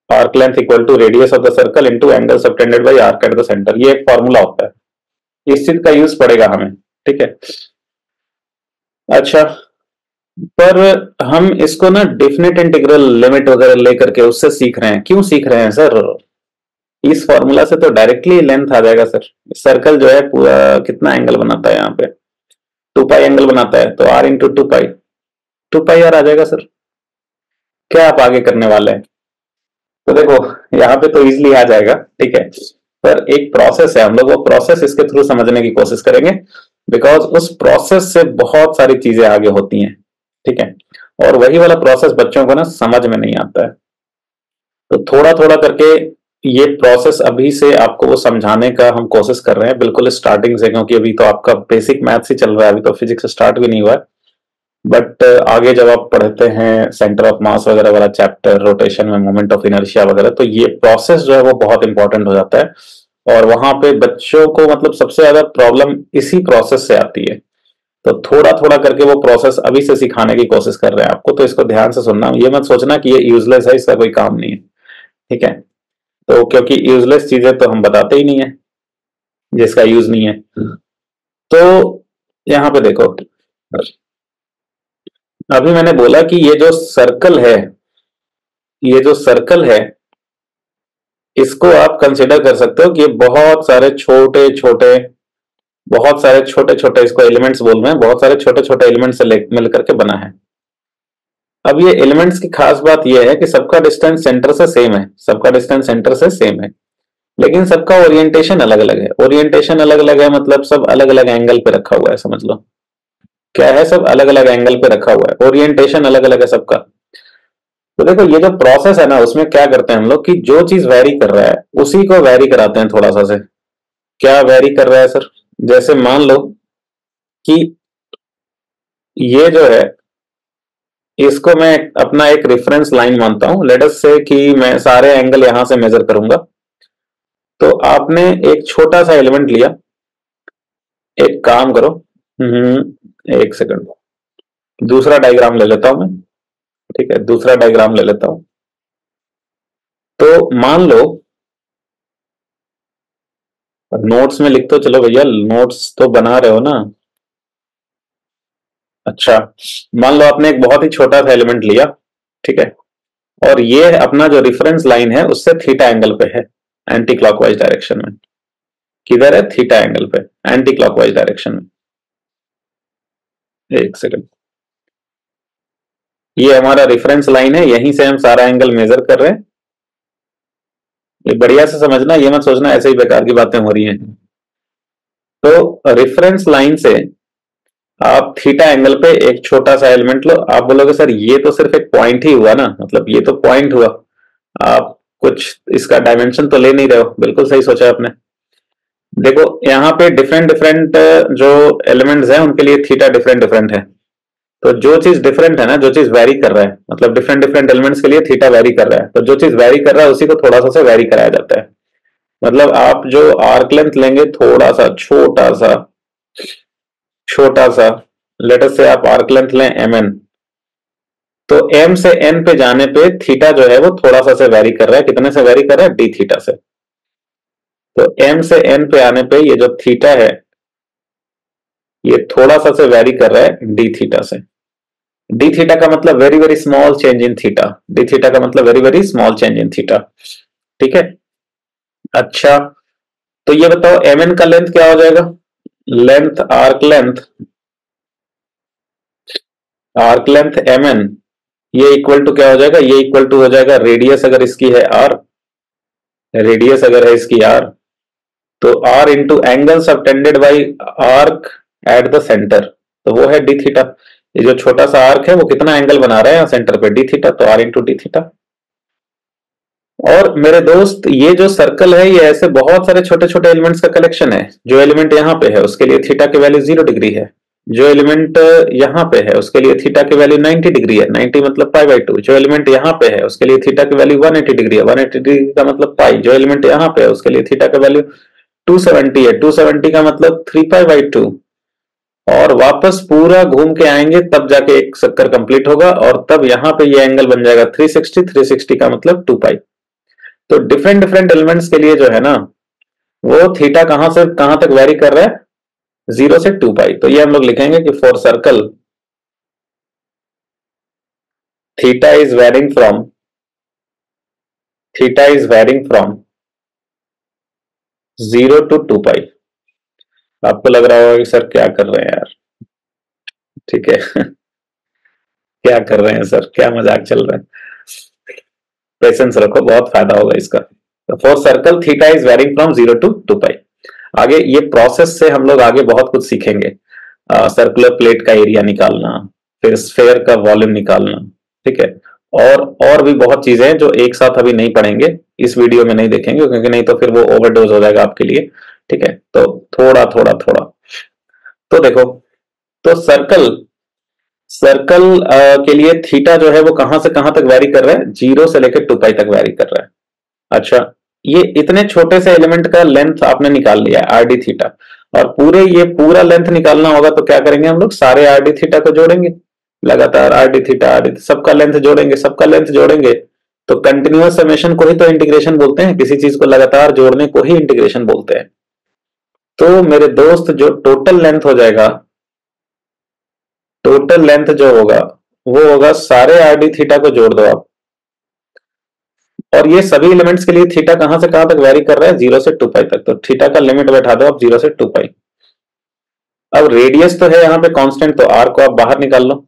Arc length equal to radius of the circle into angle subtended by arc at the centre, ये एक फॉर्मूला होता है। इस चीज का यूज पड़ेगा हमें, ठीक है। अच्छा, पर हम इसको ना डेफिनेट इंटीग्रल लिमिट वगैरह लेकर के उससे सीख रहे हैं, क्यों सीख रहे हैं सर? इस फॉर्मूला से तो डायरेक्टली लेंथ आ जाएगा सर। सर्कल जो है पूरा कितना एंगल बनाता है यहाँ पे, टू पाई एंगल बनाता है, तो r into two pi r आ जाएगा सर। क्या आप आगे करने वाले हैं? तो देखो यहाँ पे तो इजिली आ जाएगा, ठीक है, पर एक प्रोसेस है, हम लोग वो प्रोसेस इसके थ्रू समझने की कोशिश करेंगे, बिकॉज उस प्रोसेस से बहुत सारी चीजें आगे होती हैं, ठीक है। और वही वाला प्रोसेस बच्चों को ना समझ में नहीं आता है। तो थोड़ा थोड़ा करके ये प्रोसेस अभी से आपको वो समझाने का हम कोशिश कर रहे हैं, बिल्कुल स्टार्टिंग से, क्योंकि अभी तो आपका बेसिक मैथ्स ही चल रहा है, अभी तो फिजिक्स स्टार्ट भी नहीं हुआ है। बट आगे जब आप पढ़ते हैं सेंटर ऑफ मास वगैरह वाला चैप्टर, रोटेशन में मोमेंट ऑफ इनर्शिया वगैरह, तो ये प्रोसेस जो है वो बहुत इंपॉर्टेंट हो जाता है। और वहां पे बच्चों को मतलब सबसे ज्यादा प्रॉब्लम इसी प्रोसेस से आती है। तो थोड़ा थोड़ा करके वो प्रोसेस अभी से सिखाने की कोशिश कर रहे हैं आपको, तो इसको ध्यान से सुनना, ये मत सोचना कि ये यूजलेस है, इसका कोई काम नहीं है, ठीक है। तो क्योंकि यूजलेस चीजें तो हम बताते ही नहीं है, जिसका यूज नहीं है। तो यहाँ पे देखो, अभी मैंने बोला कि ये जो सर्कल है, ये जो सर्कल है, इसको आप कंसिडर कर सकते हो कि ये बहुत सारे छोटे छोटे, बहुत सारे छोटे छोटे, इसको एलिमेंट्स बोल रहे हैं, बहुत सारे छोटे छोटे एलिमेंट्स से मिल करके बना है। अब ये एलिमेंट्स की खास बात यह है कि सबका डिस्टेंस सेंटर से सेम है, सबका डिस्टेंस सेंटर से सेम है, लेकिन सबका ओरिएंटेशन अलग अलग है। ओरिएंटेशन अलग अलग है मतलब सब अलग अलग एंगल पे रखा हुआ है, समझ लो क्या है, सब अलग अलग एंगल पे रखा हुआ है, ओरिएंटेशन अलग अलग है सबका। तो देखो ये जो प्रोसेस है ना, उसमें क्या करते हैं हम लोग कि जो चीज वेरी कर रहा है उसी को वेरी कराते हैं थोड़ा सा से। क्या वेरी कर रहा है सर? जैसे मान लो कि ये जो है, इसको मैं अपना एक रेफरेंस लाइन मानता हूं, लेट अस से कि मैं सारे एंगल यहां से मेजर करूंगा। तो आपने एक छोटा सा एलिमेंट लिया, एक काम करो, एक सेकंड, दूसरा डायग्राम ले लेता हूं मैं, ठीक है, दूसरा डायग्राम ले लेता हूं। तो मान लो, नोट्स में लिख तो चलो भैया, नोट्स तो बना रहे हो ना। अच्छा, मान लो आपने एक बहुत ही छोटा सा एलिमेंट लिया, ठीक है, और ये अपना जो रेफरेंस लाइन है उससे थीटा एंगल पे है, एंटी क्लॉकवाइज डायरेक्शन में। किधर है? थीटा एंगल पे, एंटी क्लॉकवाइज डायरेक्शन में। एक सेकंड, ये हमारा रेफरेंस लाइन है, यहीं से हम सारा एंगल मेजर कर रहे हैं। ये बढ़िया से समझना, ये मत सोचना ऐसे ही बेकार की बातें हो रही हैं। तो रेफरेंस लाइन से आप थीटा एंगल पे एक छोटा सा एलिमेंट लो। आप बोलोगे सर ये तो सिर्फ एक पॉइंट ही हुआ ना, मतलब ये तो पॉइंट हुआ, आप कुछ इसका डायमेंशन तो ले नहीं रहे हो। बिल्कुल सही सोचा आपने। देखो यहाँ पे डिफरेंट डिफरेंट जो एलिमेंट्स हैं उनके लिए थीटा डिफरेंट डिफरेंट है। तो जो चीज डिफरेंट है ना, जो चीज वेरी कर रहा है, मतलब डिफरेंट डिफरेंट एलिमेंट्स के लिए थीटा वेरी कर रहा है, तो जो चीज वेरी कर रहा है उसी को थोड़ा सा से वेरी कराया जाता है। मतलब आप जो आर्क लेंथ लेंगे थोड़ा सा छोटा सा, छोटा सा, लेट अस से आप आर्क लेंथ लें mn, तो m से n पे जाने पे थीटा जो है वो थोड़ा सा से वेरी कर रहा है, कितने से वेरी कर रहा है, d थीटा से। तो m से n पे आने पे ये जो थीटा है ये थोड़ा सा से वेरी कर रहा है d थीटा से। d थीटा का मतलब वेरी वेरी स्मॉल चेंज इन थीटा, d थीटा का मतलब वेरी वेरी स्मॉल चेंज इन थीटा, ठीक है। अच्छा, तो ये बताओ mn का लेंथ क्या हो जाएगा, आर्क लेंथ mn, ये इक्वल टू क्या हो जाएगा, ये इक्वल टू हो जाएगा रेडियस अगर इसकी है r, रेडियस अगर है इसकी r, तो r into angle subtended by arc at the centre, तो वो है डी थीटा। ये जो छोटा सा आर्क है वो कितना एंगल बना रहा है यहाँ सेंटर पे, डी थीटा, तो r इंटू डी थीटा। और मेरे दोस्त ये जो सर्कल है ये ऐसे बहुत सारे छोटे छोटे एलिमेंट्स का कलेक्शन है। जो एलिमेंट यहाँ पे है उसके लिए थीटा की वैल्यू 0 डिग्री है, जो एलिमेंट यहाँ पे है उसके लिए थीटा की वैल्यू 90 डिग्री है, 90 मतलब π/2। जो एलिमेंट यहाँ पे है उसके लिए थीटा की वैल्यू 180 डिग्री है, 180 डिग्री का मतलब पाई। जो एलिमेंट यहाँ पे है उसके लिए थीटा का वैल्यू 270 है, 270 का मतलब 3π/2। और वापस पूरा घूम के आएंगे तब जाके एक चक्कर कंप्लीट होगा और तब यहाँ पे ये एंगल बन जाएगा 360, 360 का मतलब 2π। तो डिफरेंट डिफरेंट एलिमेंट्स के लिए जो है ना वो थीटा कहां से कहां तक वेरी कर रहा है, 0 से 2π। तो ये हम लोग लिखेंगे कि for circle theta is varying from, theta is varying from 0 to 2π। आपको लग रहा होगा कि सर क्या कर रहे हैं यार, ठीक है क्या कर रहे हैं सर, क्या मजाक चल रहा है, पेशेंस रखो, बहुत फायदा होगा इसका। तो for circle theta is varying from 0 to 2π। आगे ये प्रोसेस से हम लोग आगे बहुत कुछ सीखेंगे, सर्कुलर प्लेट का एरिया निकालना, फिर स्फेयर का वॉल्यूम निकालना, ठीक है। और भी बहुत चीजें हैं जो एक साथ अभी नहीं पढ़ेंगे, इस वीडियो में नहीं देखेंगे क्योंकि नहीं तो फिर वो ओवरडोज हो जाएगा आपके लिए, ठीक है। तो थोड़ा थोड़ा थोड़ा, तो देखो, तो सर्कल सर्कल के लिए थीटा जो है वो कहां से कहां तक वेरी कर रहा है, 0 से लेकर 2π तक वेरी कर रहा है। अच्छा, ये इतने छोटे से एलिमेंट का लेंथ आपने निकाल लिया आर डी थीटा, और ये पूरा लेंथ निकालना होगा तो क्या करेंगे हम लोग, सारे आर डी थीटा को जोड़ेंगे, लगातार R D theta R D, सबका लेंथ जोड़ेंगे, सबका लेंथ जोड़ेंगे। तो कंटिन्यूअस समेशन को ही तो इंटीग्रेशन बोलते हैं, किसी चीज को लगातार जोड़ने को ही इंटीग्रेशन बोलते हैं। तो मेरे दोस्त जो टोटल लेंथ हो जाएगा, टोटल लेंथ जो होगा वो होगा सारे आर डी थीटा को जोड़ दो आप, और ये सभी एलिमेंट्स के लिए थीटा कहां से कहां तक वेरी कर रहा है, 0 से 2π तक। तो थीटा का लिमिट बैठा दो आप 0 से 2π। अब रेडियस तो है यहाँ पे कांस्टेंट, तो आर को आप बाहर निकाल लो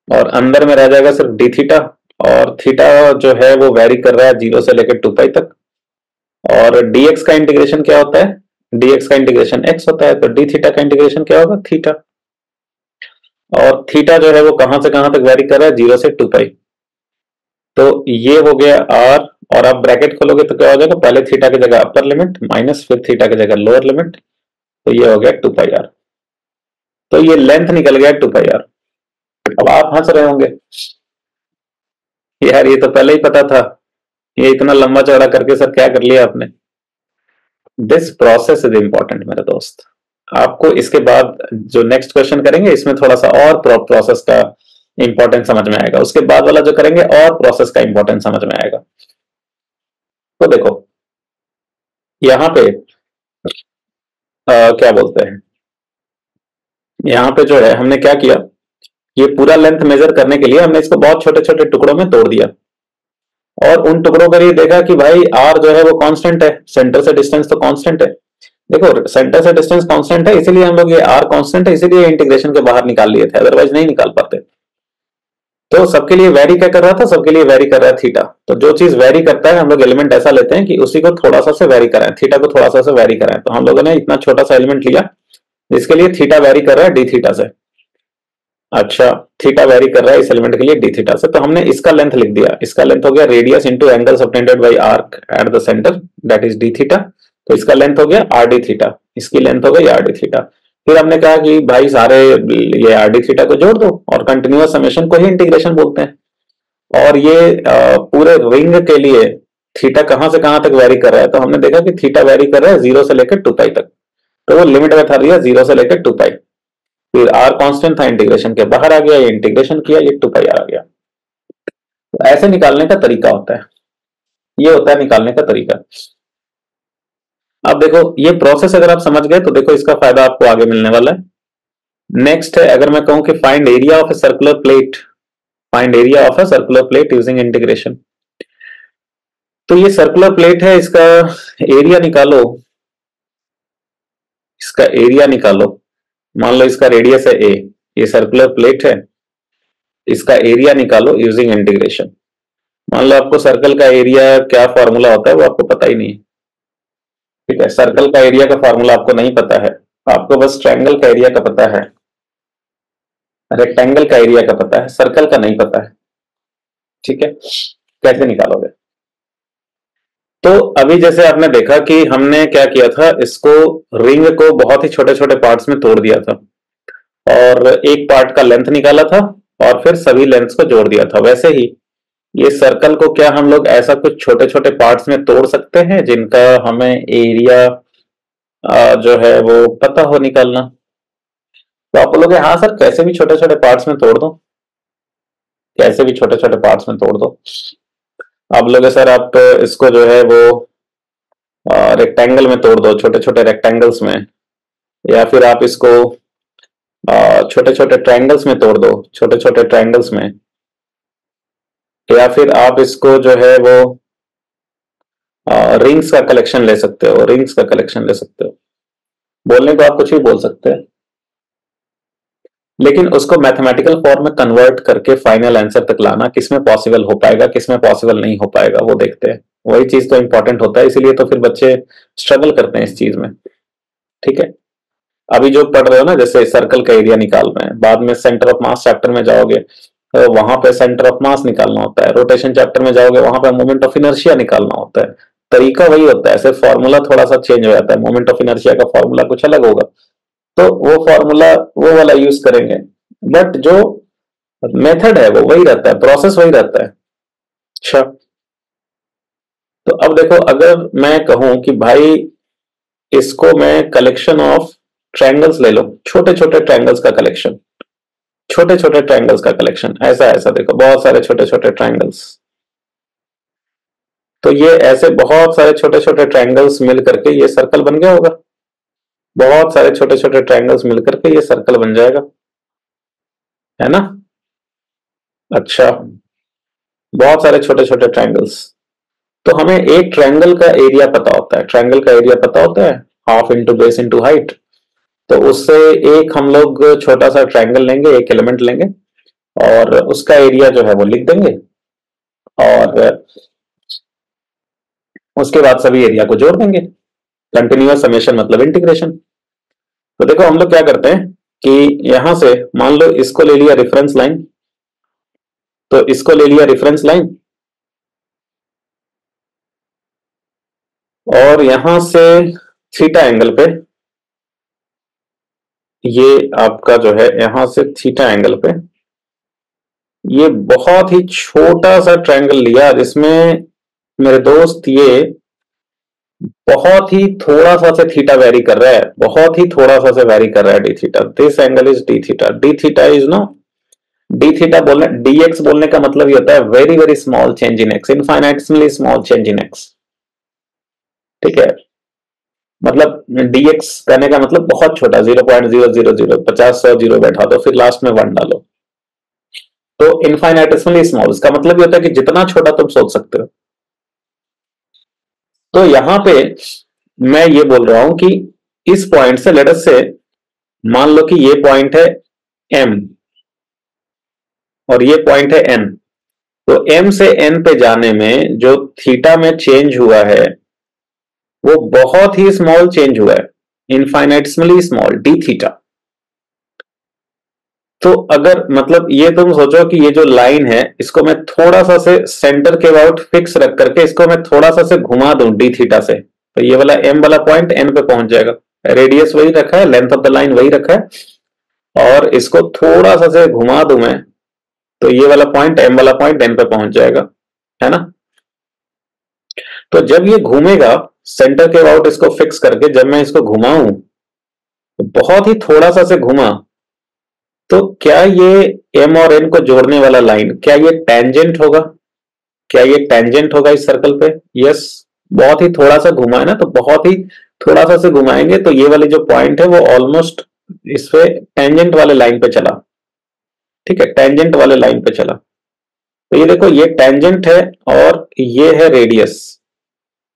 और अंदर में रह जाएगा सिर्फ डी थीटा, और थीटा जो है वो वेरी कर रहा है 0 से लेकर 2π तक। और dx का इंटीग्रेशन क्या होता है, dx का इंटीग्रेशन x होता है, तो डी थीटा का इंटीग्रेशन क्या होगा, थीटा। और थीटा जो है वो कहां से कहां तक वेरी कर रहा है, 0 से 2π। तो ये हो गया r, और आप ब्रैकेट खोलोगे तो क्या हो जाएगा, पहले थीटा की जगह अपर लिमिट माइनस फिर थीटा की जगह लोअर लिमिट, तो ये हो गया 2πr। तो ये लेंथ निकल गया 2πr। अब आप हंस रहे होंगे यार ये तो पहले ही पता था, ये इतना लंबा चौड़ा करके सर क्या कर लिया आपने। दिस प्रोसेस इज इंपॉर्टेंट मेरे दोस्त। आपको इसके बाद जो नेक्स्ट क्वेश्चन करेंगे इसमें थोड़ा सा और प्रोसेस का इंपॉर्टेंस समझ में आएगा, उसके बाद वाला जो करेंगे और प्रोसेस का इंपॉर्टेंस समझ में आएगा। तो देखो यहाँ पे क्या बोलते हैं, यहाँ पे जो है हमने क्या किया, ये पूरा लेंथ मेजर करने के लिए हमने इसको बहुत छोटे छोटे टुकड़ों में तोड़ दिया, और उन टुकड़ों पर ये देखा कि भाई आर जो है वो कांस्टेंट है, सेंटर से डिस्टेंस तो कांस्टेंट है। देखो सेंटर से डिस्टेंस कांस्टेंट है, इसीलिए हम लोग ये आर कांस्टेंट है इसीलिए इंटीग्रेशन के बाहर निकाल लिए थे, अदरवाइज नहीं निकाल पाते। तो सबके लिए वेरी क्या कर रहा था, सबके लिए वेरी कर रहा है थीटा। तो जो चीज वेरी करता है हम लोग एलिमेंट ऐसा लेते हैं कि उसी को थोड़ा सा से वेरी कराएं, थीटा को थोड़ा सा से वेरी कराएं। तो हम लोगों ने इतना छोटा सा एलिमेंट लिया जिसके लिए थीटा वेरी कर रहा है डी थीटा से। अच्छा, थीटा वेरी कर रहा है इस एलिमेंट के लिए डी थीटा से, तो हमने इसका लेंथ लिख दिया, इसका लेंथ हो गया radius into angle subtended by arc at the centre that is d theta. तो इसका लेंथ हो गया आर डी थीटा, इसकी लेंथ हो गई आर डी थीटा। फिर हमने कहा कि भाई सारे ये आर डी थीटा को जोड़ दो, और कंटिन्यूअस समेशन को ही इंटीग्रेशन बोलते हैं। और ये पूरे रिंग के लिए थीटा कहां से कहां तक वेरी कर रहा है, तो हमने देखा कि थीटा वेरी कर रहा है 0 से लेकर 2π तक, तो वो लिमिट में था दिया 0 से लेकर 2π। फिर r कांस्टेंट था, इंटीग्रेशन के बाहर आ गया, ये इंटीग्रेशन किया, ये 2πr आ गया। तो ऐसे निकालने का तरीका होता है, ये होता है निकालने का तरीका। अब देखो ये प्रोसेस अगर आप समझ गए तो देखो इसका फायदा आपको आगे मिलने वाला है। नेक्स्ट है, अगर मैं कहूं कि find area of a circular plate, find area of a circular plate using integration. तो ये सर्कुलर प्लेट है, इसका एरिया निकालो, इसका एरिया निकालो। मान लो इसका रेडियस है a, ये सर्कुलर प्लेट है, इसका एरिया निकालो यूजिंग इंटीग्रेशन। मान लो आपको सर्कल का एरिया क्या फॉर्मूला होता है वो आपको पता ही नहीं है, ठीक है। सर्कल का एरिया का फॉर्मूला आपको नहीं पता है, आपको बस ट्रायंगल का एरिया का पता है, रेक्टेंगल का एरिया का पता है, सर्कल का नहीं पता है, ठीक है। कैसे निकालोगे? तो अभी जैसे आपने देखा कि हमने क्या किया था, इसको रिंग को बहुत ही छोटे छोटे पार्ट्स में तोड़ दिया था और एक पार्ट का लेंथ निकाला था और फिर सभी लेंथ्स को जोड़ दिया था। वैसे ही ये सर्कल को क्या हम लोग ऐसा कुछ छोटे छोटे पार्ट्स में तोड़ सकते हैं जिनका हमें एरिया जो है वो पता हो निकालना? तो आप बोलोगे हाँ सर, कैसे भी छोटे छोटे पार्ट्स में तोड़ दो, कैसे भी छोटे छोटे पार्ट्स में तोड़ दो। आप बोलोगे सर आप इसको जो है वो रेक्टेंगल में तोड़ दो, छोटे छोटे रेक्टेंगल्स में, या फिर आप इसको छोटे छोटे ट्रायंगल्स में तोड़ दो, छोटे छोटे ट्रायंगल्स में, या फिर आप इसको जो है वो रिंग्स का कलेक्शन ले सकते हो, रिंग्स का कलेक्शन ले सकते हो। बोलने को आप कुछ भी बोल सकते हैं, लेकिन उसको मैथमेटिकल फॉर्म में कन्वर्ट करके फाइनल आंसर तक लाना, किसमें पॉसिबल हो पाएगा किसमें पॉसिबल नहीं हो पाएगा वो देखते हैं। वही चीज तो इंपॉर्टेंट होता है, इसीलिए तो फिर बच्चे स्ट्रगल करते हैं इस चीज में, ठीक है। अभी जो पढ़ रहे हो ना, जैसे सर्कल का एरिया निकाल रहे हैं, बाद में सेंटर ऑफ मास चैप्टर में जाओगे तो वहां पे सेंटर ऑफ मास निकालना होता है, रोटेशन चैप्टर में जाओगे वहां पे मोमेंट ऑफ इनर्शिया निकालना होता है। तरीका वही होता है, सिर्फ फॉर्मूला थोड़ा सा चेंज हो जाता है, मोमेंट ऑफ इनर्शिया का फॉर्मूला कुछ अलग होगा तो वो फॉर्मूला वो वाला यूज करेंगे, बट जो मेथड है वो वही रहता है, प्रोसेस वही रहता है। अच्छा, तो अब देखो अगर मैं कहूं कि भाई इसको मैं कलेक्शन ऑफ ट्रायंगल्स ले लो, छोटे छोटे ट्रायंगल्स का कलेक्शन, छोटे छोटे ट्रायंगल्स का कलेक्शन, ऐसा ऐसा देखो बहुत सारे छोटे छोटे ट्रायंगल्स, तो ये ऐसे बहुत सारे छोटे छोटे ट्रायंगल्स मिल करके ये सर्कल बन गया होगा, बहुत सारे छोटे छोटे ट्रायंगल्स मिल करके ये सर्कल बन जाएगा, है ना। अच्छा, बहुत सारे छोटे छोटे ट्रायंगल्स, तो हमें एक ट्रायंगल का एरिया पता होता है, ट्रायंगल का एरिया पता होता है half into base into height. तो उससे एक हम लोग छोटा सा ट्रायंगल लेंगे, एक एलिमेंट लेंगे और उसका एरिया जो है वो लिख देंगे और उसके बाद सभी एरिया को जोड़ देंगे। कंटिन्यूअस समेशन मतलब इंटीग्रेशन। तो देखो हम लोग क्या करते हैं कि यहां से मान लो इसको ले लिया रेफरेंस लाइन, तो इसको ले लिया रेफरेंस लाइन और यहां से थीटा एंगल पे, ये आपका जो है यहां से थीटा एंगल पे ये बहुत ही छोटा सा ट्रायंगल लिया जिसमें मेरे दोस्त ये बहुत ही थोड़ा सा से थीटा वेरी कर रहा है, बहुत ही थोड़ा सा से वेरी कर रहा है d theta. This angle is d theta, d theta is no, d theta बोलने dx बोलने का मतलब ये होता है very very small change in x, infinitely small change in x, ठीक है। मतलब dx कहने का मतलब बहुत छोटा, 0.000, 50 100 जीरो बैठा दो फिर लास्ट में 1 डालो, तो इनफाइनाइटली स्मॉल इसका मतलब ये होता है कि जितना छोटा तुम सोच सकते हो। तो यहां पे मैं ये बोल रहा हूं कि इस पॉइंट से लेट अस से मान लो कि ये पॉइंट है m और ये पॉइंट है n, तो m से n पे जाने में जो थीटा में चेंज हुआ है वो बहुत ही स्मॉल चेंज हुआ है, इनफाइनाइटली स्मॉल डी थीटा। तो अगर मतलब ये तुम सोचो कि ये जो लाइन है इसको मैं थोड़ा सा से सेंटर के अबाउट फिक्स रख करके इसको मैं थोड़ा सा से घुमा दूं डी थीटा से, तो ये वाला m वाला पॉइंट n पे पहुंच जाएगा, रेडियस वही रखा है, लेंथ ऑफ द लाइन वही रखा है और इसको थोड़ा सा से घुमा दूं मैं तो ये वाला पॉइंट m वाला पॉइंट n पे पहुंच जाएगा, है ना। तो जब ये घूमेगा सेंटर के अबाउट इसको फिक्स करके, जब मैं इसको घुमाऊं तो बहुत ही थोड़ा सा से घुमा तो क्या ये एम और एन को जोड़ने वाला लाइन, क्या ये टेंजेंट होगा? क्या ये टेंजेंट होगा इस सर्कल पे? यस। बहुत ही थोड़ा सा घुमा है ना, तो बहुत ही थोड़ा सा से घुमाएंगे तो ये वाली जो पॉइंट है वो ऑलमोस्ट इस पे टेंजेंट वाले लाइन पे चला। ठीक है, टेंजेंट वाले लाइन पे चला। तो ये देखो, ये टेंजेंट है और ये है रेडियस।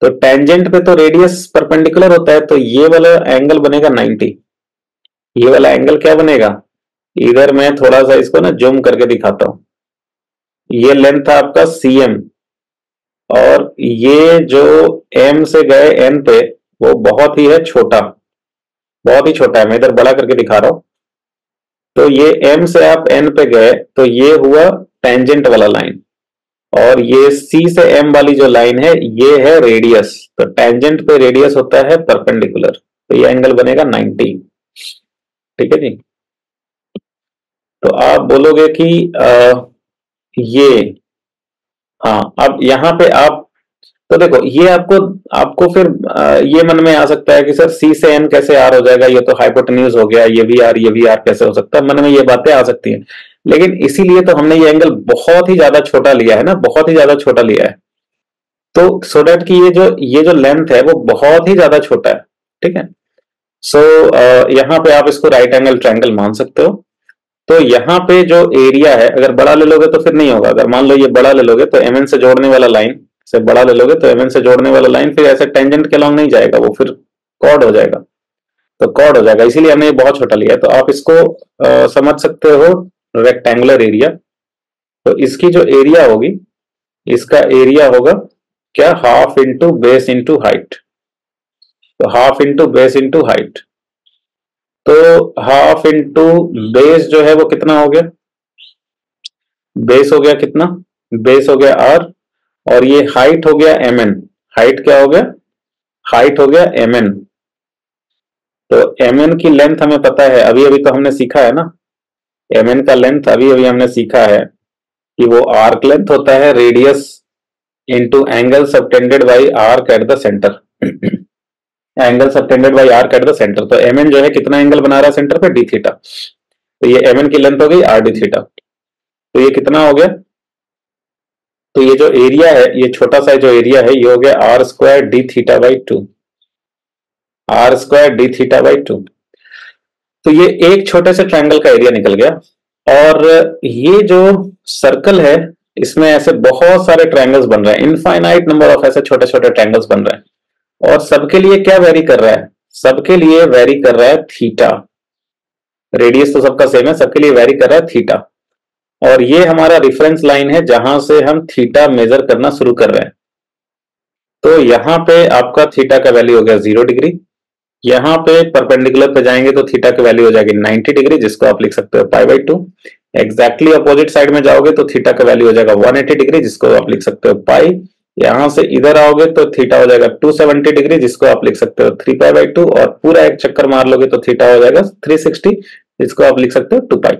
तो टेंजेंट पे तो रेडियस परपेंडिकुलर होता है, तो ये वाला एंगल बनेगा 90। ये वाला एंगल क्या बनेगा? इधर मैं थोड़ा सा इसको ना जूम करके दिखाता हूं। ये लेंथ था आपका CM, और ये जो M से गए N पे वो बहुत ही है छोटा, बहुत ही छोटा है। मैं इधर बड़ा करके दिखा रहा हूं। तो ये M से आप N पे गए तो ये हुआ टेंजेंट वाला लाइन, और ये C से M वाली जो लाइन है ये है रेडियस। तो टेंजेंट पे रेडियस होता है परपेंडिकुलर, तो ये एंगल बनेगा 90। ठीक है जी। तो आप बोलोगे कि ये, हाँ अब यहाँ पे आप, तो देखो ये आपको आपको फिर ये मन में आ सकता है कि सर C से N कैसे R हो जाएगा, ये तो हाइपोटेन्यूज हो गया, ये भी R कैसे हो सकता है, मन में ये बातें आ सकती हैं। लेकिन इसीलिए तो हमने ये एंगल बहुत ही ज्यादा छोटा लिया है ना, बहुत ही ज्यादा छोटा लिया है, तो सो दैट कि ये जो लेंथ है वो बहुत ही ज्यादा छोटा है। ठीक है। सो यहाँ पे आप इसको राइट एंगल ट्रायंगल मान सकते हो। तो यहाँ पे जो एरिया है, अगर बड़ा ले लोगे तो फिर नहीं होगा। अगर मान लो ये बड़ा ले लोगे तो MN से जोड़ने वाला लाइन से बड़ा ले लोगे तो MN से जोड़ने वाला लाइन फिर ऐसे टेंजेंट के लॉन्ग नहीं जाएगा, वो फिर कॉर्ड हो जाएगा। तो कॉर्ड हो जाएगा, इसीलिए हमने ये बहुत छोटा लिया है। तो आप इसको समझ सकते हो रेक्टेंगुलर एरिया। तो इसकी जो एरिया होगी, इसका एरिया होगा क्या, half into base into height. तो half into base into height, तो हाफ इंटू बेस जो है वो कितना हो गया, बेस हो गया कितना, बेस हो गया R, और ये हाइट हो गया MN। हाइट क्या हो गया, हाइट हो गया MN। तो MN की लेंथ हमें पता है, अभी अभी तो हमने सीखा है ना, MN का लेंथ अभी अभी हमने सीखा है कि वो आर्क लेंथ होता है radius into angle subtended by arc at the centre. Angle subtended by arc at the centre. तो MN जो है कितना एंगल बना रहा है सेंटर पे, d थीटा। तो ये MN की लेंथ हो गई r d थीटा। तो ये कितना हो गया, तो ये जो एरिया है, ये छोटा सा जो एरिया है ये हो गया r square D theta by 2। r square D theta by 2। तो ये एक छोटे से ट्रायंगल का एरिया निकल गया। और ये जो सर्कल है इसमें ऐसे बहुत सारे ट्रायंगल्स बन रहे हैं, इनफाइनाइट नंबर ऑफ ऐसे छोटे छोटे ट्रायंगल्स बन रहे हैं। और सबके लिए क्या वेरी कर रहा है, सबके लिए वेरी कर रहा है थीटा। रेडियस तो सबका सेम है, सबके लिए वेरी कर रहा है थीटा। और ये हमारा रेफरेंस लाइन है जहां से हम थीटा मेजर करना शुरू कर रहे हैं। तो यहां पे आपका थीटा का वैल्यू हो गया 0 डिग्री। यहाँ पे परपेंडिकुलर पे जाएंगे तो थीटा की वैल्यू हो जाएगी 90 डिग्री, जिसको आप लिख सकते हो pi by 2। Exactly opposite side में जाओगे तो थीटा का वैल्यू हो जाएगा 180 डिग्री, जिसको आप लिख सकते हो पाई। यहां से इधर आओगे तो थीटा हो जाएगा 270 डिग्री, जिसको आप लिख सकते हो 3 पाई बाई 2। और पूरा एक चक्कर मार लोगे तो थीटा हो जाएगा 360, जिसको आप लिख सकते हो 2 पाई।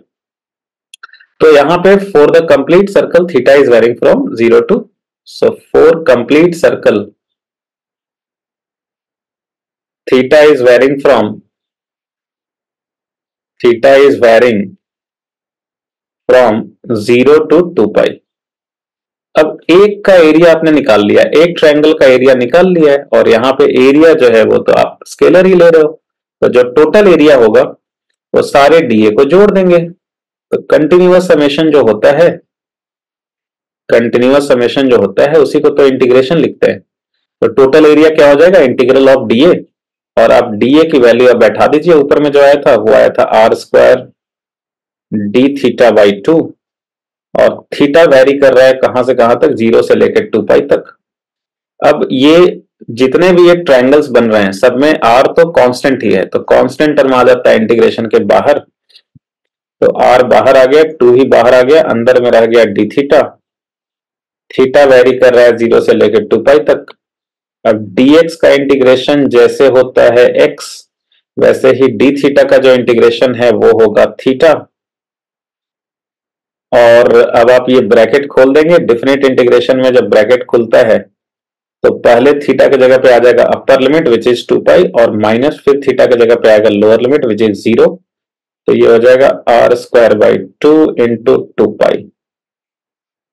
तो यहाँ पे for the complete circle theta is varying from 0 to, so for complete circle theta is varying from, theta is varying from 0 to 2 pi। अब एक का एरिया आपने निकाल लिया, एक ट्रायंगल का एरिया निकाल लिया है, और यहाँ पे एरिया जो है वो तो आप स्केलर ही ले रहे हो। तो जो टोटल एरिया होगा वो सारे डीए को जोड़ देंगे। तो कंटिन्यूअस समेशन जो होता है, कंटिन्यूअस समेशन जो होता है उसी को तो इंटीग्रेशन लिखते हैं। तो टोटल एरिया क्या हो जाएगा, इंटीग्रल ऑफ डीए। और आप डीए की वैल्यू अब बैठा दीजिए, ऊपर में जो आया था वो आया था r square D theta by 2। और थीटा वेरी कर रहा है कहां से कहां तक, 0 से लेकर 2 पाई तक। अब ये जितने भी ये ट्रायंगल्स बन रहे हैं सब में r तो कांस्टेंट ही है, तो कांस्टेंट टर्म आ जाता है इंटीग्रेशन के बाहर। तो r बाहर आ गया, 2 ही बाहर आ गया, अंदर में रह गया डी थीटा। थीटा वेरी कर रहा है 0 से लेकर 2 पाई तक। अब dx का इंटीग्रेशन जैसे होता है x, वैसे ही d थीटा का जो इंटीग्रेशन है वो होगा थीटा। और अब आप ये ब्रैकेट खोल देंगे, डिफिनिट इंटीग्रेशन में जब ब्रैकेट खुलता है तो पहले थीटा की जगह पे आ जाएगा अपर लिमिट विच इज 2 पाई, और माइनस फिर थीटा की जगह पे आएगा लोअर लिमिट विच इज 0। तो ये हो जाएगा आर स्क्वायर बाई 2 इंटू 2 पाई,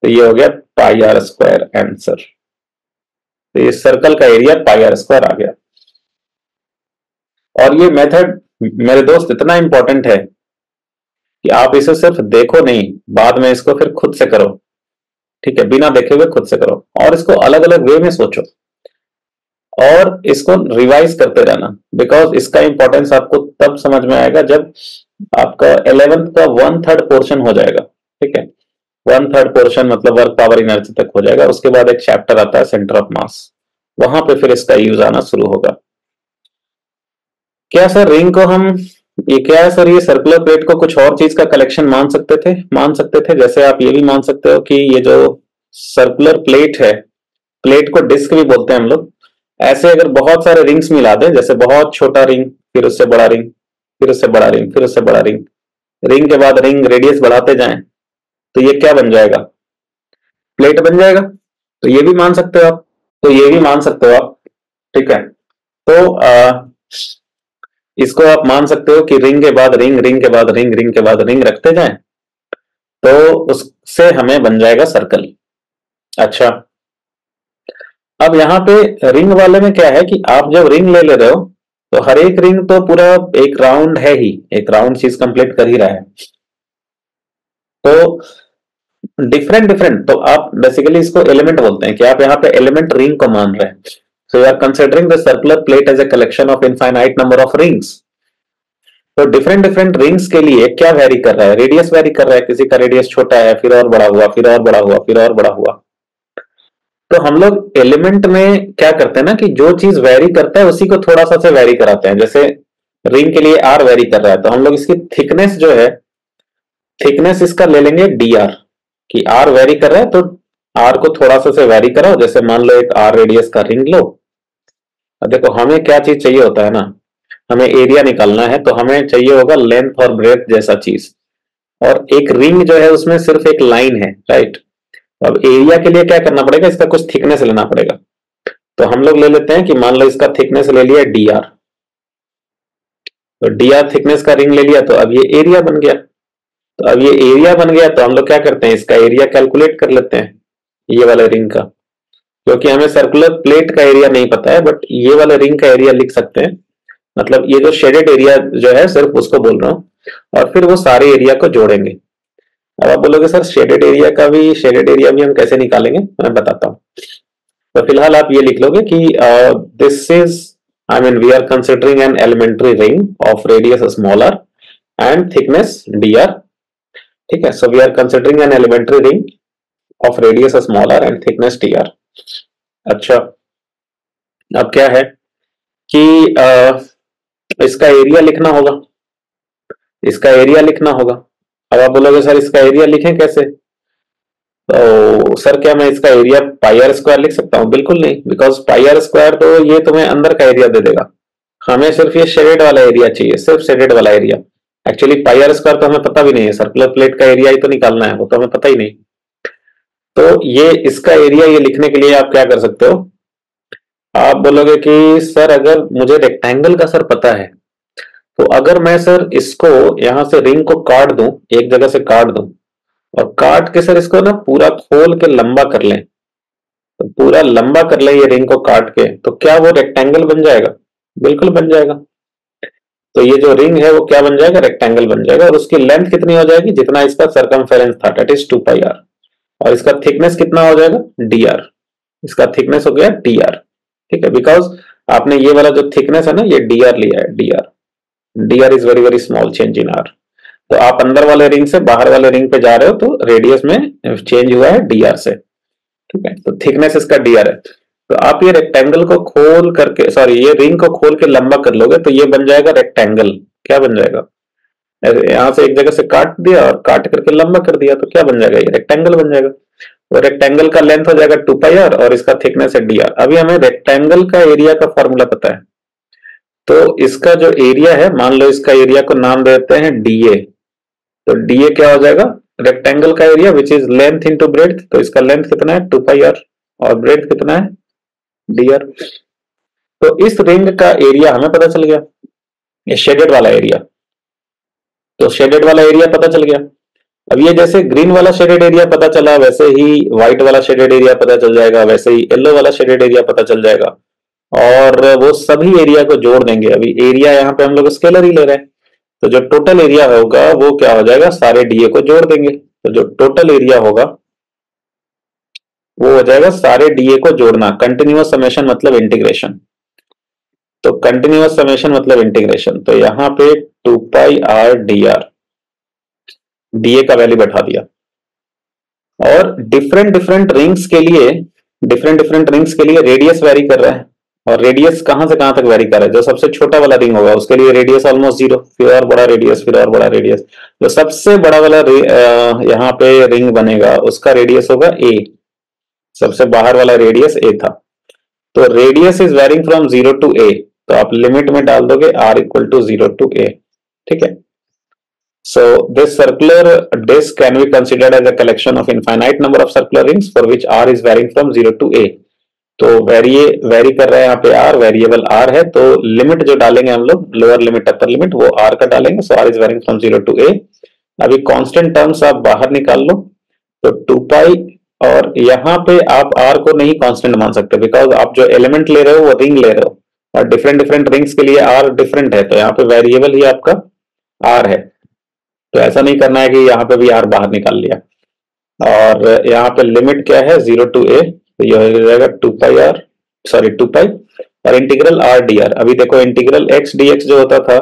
तो ये हो गया पाई आर स्क्वायर आंसर। तो ये सर्कल का एरिया पाई आर स्क्वायर आ गया। और ये मेथड मेरे दोस्त इतना इंपॉर्टेंट है कि आप इसे सिर्फ देखो नहीं, बाद में इसको फिर खुद से करो, ठीक है, बिना देखे हुए खुद से करो और इसको अलग अलग वे में सोचो और इसको रिवाइज करते रहना, बिकॉज इसका इंपॉर्टेंस आपको तब समझ में आएगा जब आपका 11th का 1/3 पोर्शन हो जाएगा, ठीक है। 1/3 पोर्शन मतलब वर्क पावर एनर्जी तक हो जाएगा, उसके बाद एक चैप्टर आता है सेंटर ऑफ मास, वहां पे फिर इसका यूज आना शुरू होगा। क्या सर रिंग को हम, ये क्या है सर, ये सर्कुलर प्लेट को कुछ और चीज का कलेक्शन मान सकते थे? मान सकते थे, जैसे आप ये भी मान सकते हो कि ये जो सर्कुलर प्लेट है, प्लेट को डिस्क भी बोलते हैं हम लोग, ऐसे अगर बहुत सारे रिंग्स मिला दें, जैसे बहुत छोटा रिंग, फिर उससे बड़ा रिंग, फिर उससे बड़ा रिंग, फिर उससे बड़ा रिंग, रिंग के बाद रिंग रेडियस बढ़ाते जाएं, तो ये क्या बन जाएगा? प्लेट बन जाएगा। तो ये भी मान सकते हो आप, तो ये भी मान सकते हो आप, ठीक है। तो इसको आप मान सकते हो कि रिंग के बाद रिंग, रिंग के बाद रिंग, रिंग के बाद रिंग रखते जाएं, तो उससे हमें बन जाएगा सर्कल। अच्छा, अब यहाँ पे रिंग वाले में क्या है कि आप जब रिंग ले रहे हो तो हर एक रिंग तो पूरा एक राउंड है ही, एक राउंड चीज कंप्लीट कर ही रहा है। तो डिफरेंट डिफरेंट, तो आप बेसिकली इसको एलिमेंट बोलते हैं कि आप यहाँ पे एलिमेंट रिंग को मान रहे हैं। So you are considering the circular plate as a collection of infinite number of rings. तो डिफरेंट डिफरेंट रिंग्स के लिए क्या वेरी कर रहा है? रेडियस वेरी कर रहा है, किसी का रेडियस छोटा है, फिर और बड़ा हुआ, फिर और बड़ा हुआ, फिर और बड़ा हुआ। तो हम लोग एलिमेंट में क्या करते हैं ना कि जो चीज वेरी करता है उसी को थोड़ा सा से वेरी कराते हैं। जैसे रिंग के लिए आर वेरी कर रहा है, तो हम लोग इसकी थिकनेस जो है, थिकनेस इसका ले लेंगे डी आर, कि आर वेरी कर रहा है तो आर को थोड़ा सा से वेरी कराओ। जैसे मान लो एक आर रेडियस का रिंग लो, अब देखो हमें क्या चीज चाहिए होता है ना, हमें एरिया निकालना है, तो हमें चाहिए होगा लेंथ और ब्रेथ जैसा चीज, और एक रिंग जो है उसमें सिर्फ एक लाइन है, राइट। अब एरिया के लिए क्या करना पड़ेगा, इसका कुछ थिकनेस लेना पड़ेगा। तो हम लोग ले लेते हैं कि मान लो इसका थिकनेस ले लिया डी आर, तो डी आर थिकनेस का रिंग ले लिया, तो अब ये एरिया बन गया। तो अब ये एरिया बन गया तो हम लोग क्या करते हैं, इसका एरिया कैलकुलेट कर लेते हैं ये वाले रिंग का, क्योंकि हमें सर्कुलर प्लेट का एरिया नहीं पता है, बट ये वाले रिंग का एरिया लिख सकते हैं। मतलब ये जो शेडेड एरिया जो है सिर्फ उसको बोल रहा हूँ, और फिर वो सारे एरिया को जोड़ेंगे। अब आप बोलोगे सर शेडेड एरिया भी हम कैसे निकालेंगे, मैं बताता हूँ। तो फिलहाल आप ये लिख लोगे कि this is, I mean we are considering an elementary ring of radius smaller and thickness d r, ठीक है। So we are considering an elementary ring of radius smaller and thickness d r. अच्छा, अब क्या है कि इसका area लिखना होगा, इसका एरिया लिखना होगा। अब आप बोलोगे सर इसका एरिया लिखें कैसे? तो सर क्या मैं इसका एरिया पाई आर स्क्वायर लिख सकता हूँ? बिल्कुल नहीं, बिकॉज पाई आर स्क्वायर तो ये तुम्हें अंदर का एरिया दे देगा, हमें सिर्फ ये शेडेड वाला एरिया चाहिए, सिर्फ शेडेड वाला area. Actually pi r square तो हमें पता भी नहीं है, सर्कुलर प्लेट का एरिया ही तो निकालना है, वो तो हमें पता ही नहीं। तो ये इसका एरिया ये लिखने के लिए आप क्या कर सकते हो, आप बोलोगे कि सर अगर मुझे रेक्टेंगल का सर पता है, तो अगर मैं सर इसको यहां से रिंग को काट दूं, एक जगह से काट दूं, और काट के सर इसको ना पूरा खोल के लंबा कर लें, तो पूरा लंबा कर लें ये रिंग को काट के, तो क्या वो रेक्टेंगल बन जाएगा? बिल्कुल बन जाएगा। तो ये जो रिंग है वो क्या बन जाएगा? रेक्टेंगल बन जाएगा। और उसकी लेंथ कितनी हो जाएगी? जितना इसका सरकमफेरेंस था, दैट इज 2 पाई आर। और इसका थिकनेस कितना हो जाएगा? D R. इसका थिकनेस हो गया डी आर, ठीक है। बिकॉज आपने ये वाला जो थिकनेस है ना, ये डी आर लिया है, D R. D R is very very small change in are. तो आप अंदर वाले रिंग से बाहर वाले रिंग पे जा रहे हो, तो रेडियस में चेंज हुआ है डी आर से, ठीक है। तो थिकनेस इसका डी आर है। तो आप ये रेक्टेंगल को खोल करके, सॉरी ये रिंग को खोल के लंबा कर लोगे, तो ये बन जाएगा रेक्टेंगल। क्या बन जाएगा? यहां से एक जगह से काट दिया और काट करके लंबा कर दिया, तो क्या बन जाएगा? ये रेक्टेंगल बन जाएगा। तो रेक्टेंगल का लेंथ हो जाएगा 2 पाई आर और इसका थिकनेस है डी आर। अभी हमें रेक्टेंगल का एरिया का फॉर्मूला पता है, तो इसका जो एरिया है, मान लो इसका एरिया को नाम देते हैं डीए। तो डीए क्या हो जाएगा? रेक्टेंगल का area which is length into breadth. तो इसका लेंथ कितना है? 2 पाई आर, और ब्रेड्थ कितना है? D R. तो इस रिंग का एरिया हमें पता चल गया, ये शेडेड वाला एरिया। तो शेडेड वाला एरिया पता चल गया। अब ये जैसे ग्रीन वाला शेडेड एरिया पता चला, वैसे ही व्हाइट वाला शेडेड एरिया पता चल जाएगा, वैसे ही येलो वाला शेडेड एरिया पता चल जाएगा, और वो सभी एरिया को जोड़ देंगे। अभी एरिया यहाँ पे हम लोग स्केलर ही ले रहे हैं, तो जो टोटल एरिया होगा वो क्या हो जाएगा, सारे डीए को जोड़ देंगे। तो जो टोटल एरिया होगा वो हो जाएगा सारे डीए को जोड़ना। कंटिन्यूअस समेशन मतलब इंटीग्रेशन, तो कंटिन्यूअस समेशन मतलब इंटीग्रेशन, तो यहाँ पे 2πr dr, डीए का वैल्यू बैठा दिया। और डिफरेंट डिफरेंट रिंग्स के लिए, डिफरेंट डिफरेंट रिंग्स के लिए रेडियस वेरी कर रहा है, और रेडियस कहां से कहां तक वेरी कर रहा है। जो सबसे छोटा वाला रिंग होगा उसके लिए रेडियस ऑलमोस्ट जीरो, फिर और बड़ा रेडियस, फिर और बड़ा रेडियस। जो सबसे बड़ा वाला यहाँ पे रिंग बनेगा उसका रेडियस होगा ए, सबसे बाहर वाला रेडियस ए था। तो radius is varying from 0 to a, तो आप लिमिट में डाल दोगे r equal to 0 to a, ठीक है। So this circular disk can be considered as a collection of infinite number of circular rings for which r is varying from 0 to a। तो very कर रहा है यहाँ पे r, वेरिएबल r है, तो लिमिट जो डालेंगे हम लोग, लोअर लिमिट अपर लिमिट, वो r का डालेंगे। So r is varying from 0 to a। अभी कांस्टेंट टर्म्स आप बाहर निकाल लो, तो 2π, और यहाँ पे आप r को नहीं कांस्टेंट मान सकते, बिकॉज आप जो एलिमेंट ले रहे हो वो रिंग ले रहे हो, और डिफरेंट डिफरेंट रिंग्स के लिए r डिफरेंट है, तो यहाँ पे वेरिएबल ही आपका r है। तो ऐसा नहीं करना है कि यहाँ पे भी r बाहर निकाल लिया। और यहाँ पे लिमिट क्या है, 0 टू a, तो यह हो जाएगा 2πr, सॉरी 2π, और इंटीग्रल r dr। अभी देखो इंटीग्रल x dx जो होता था,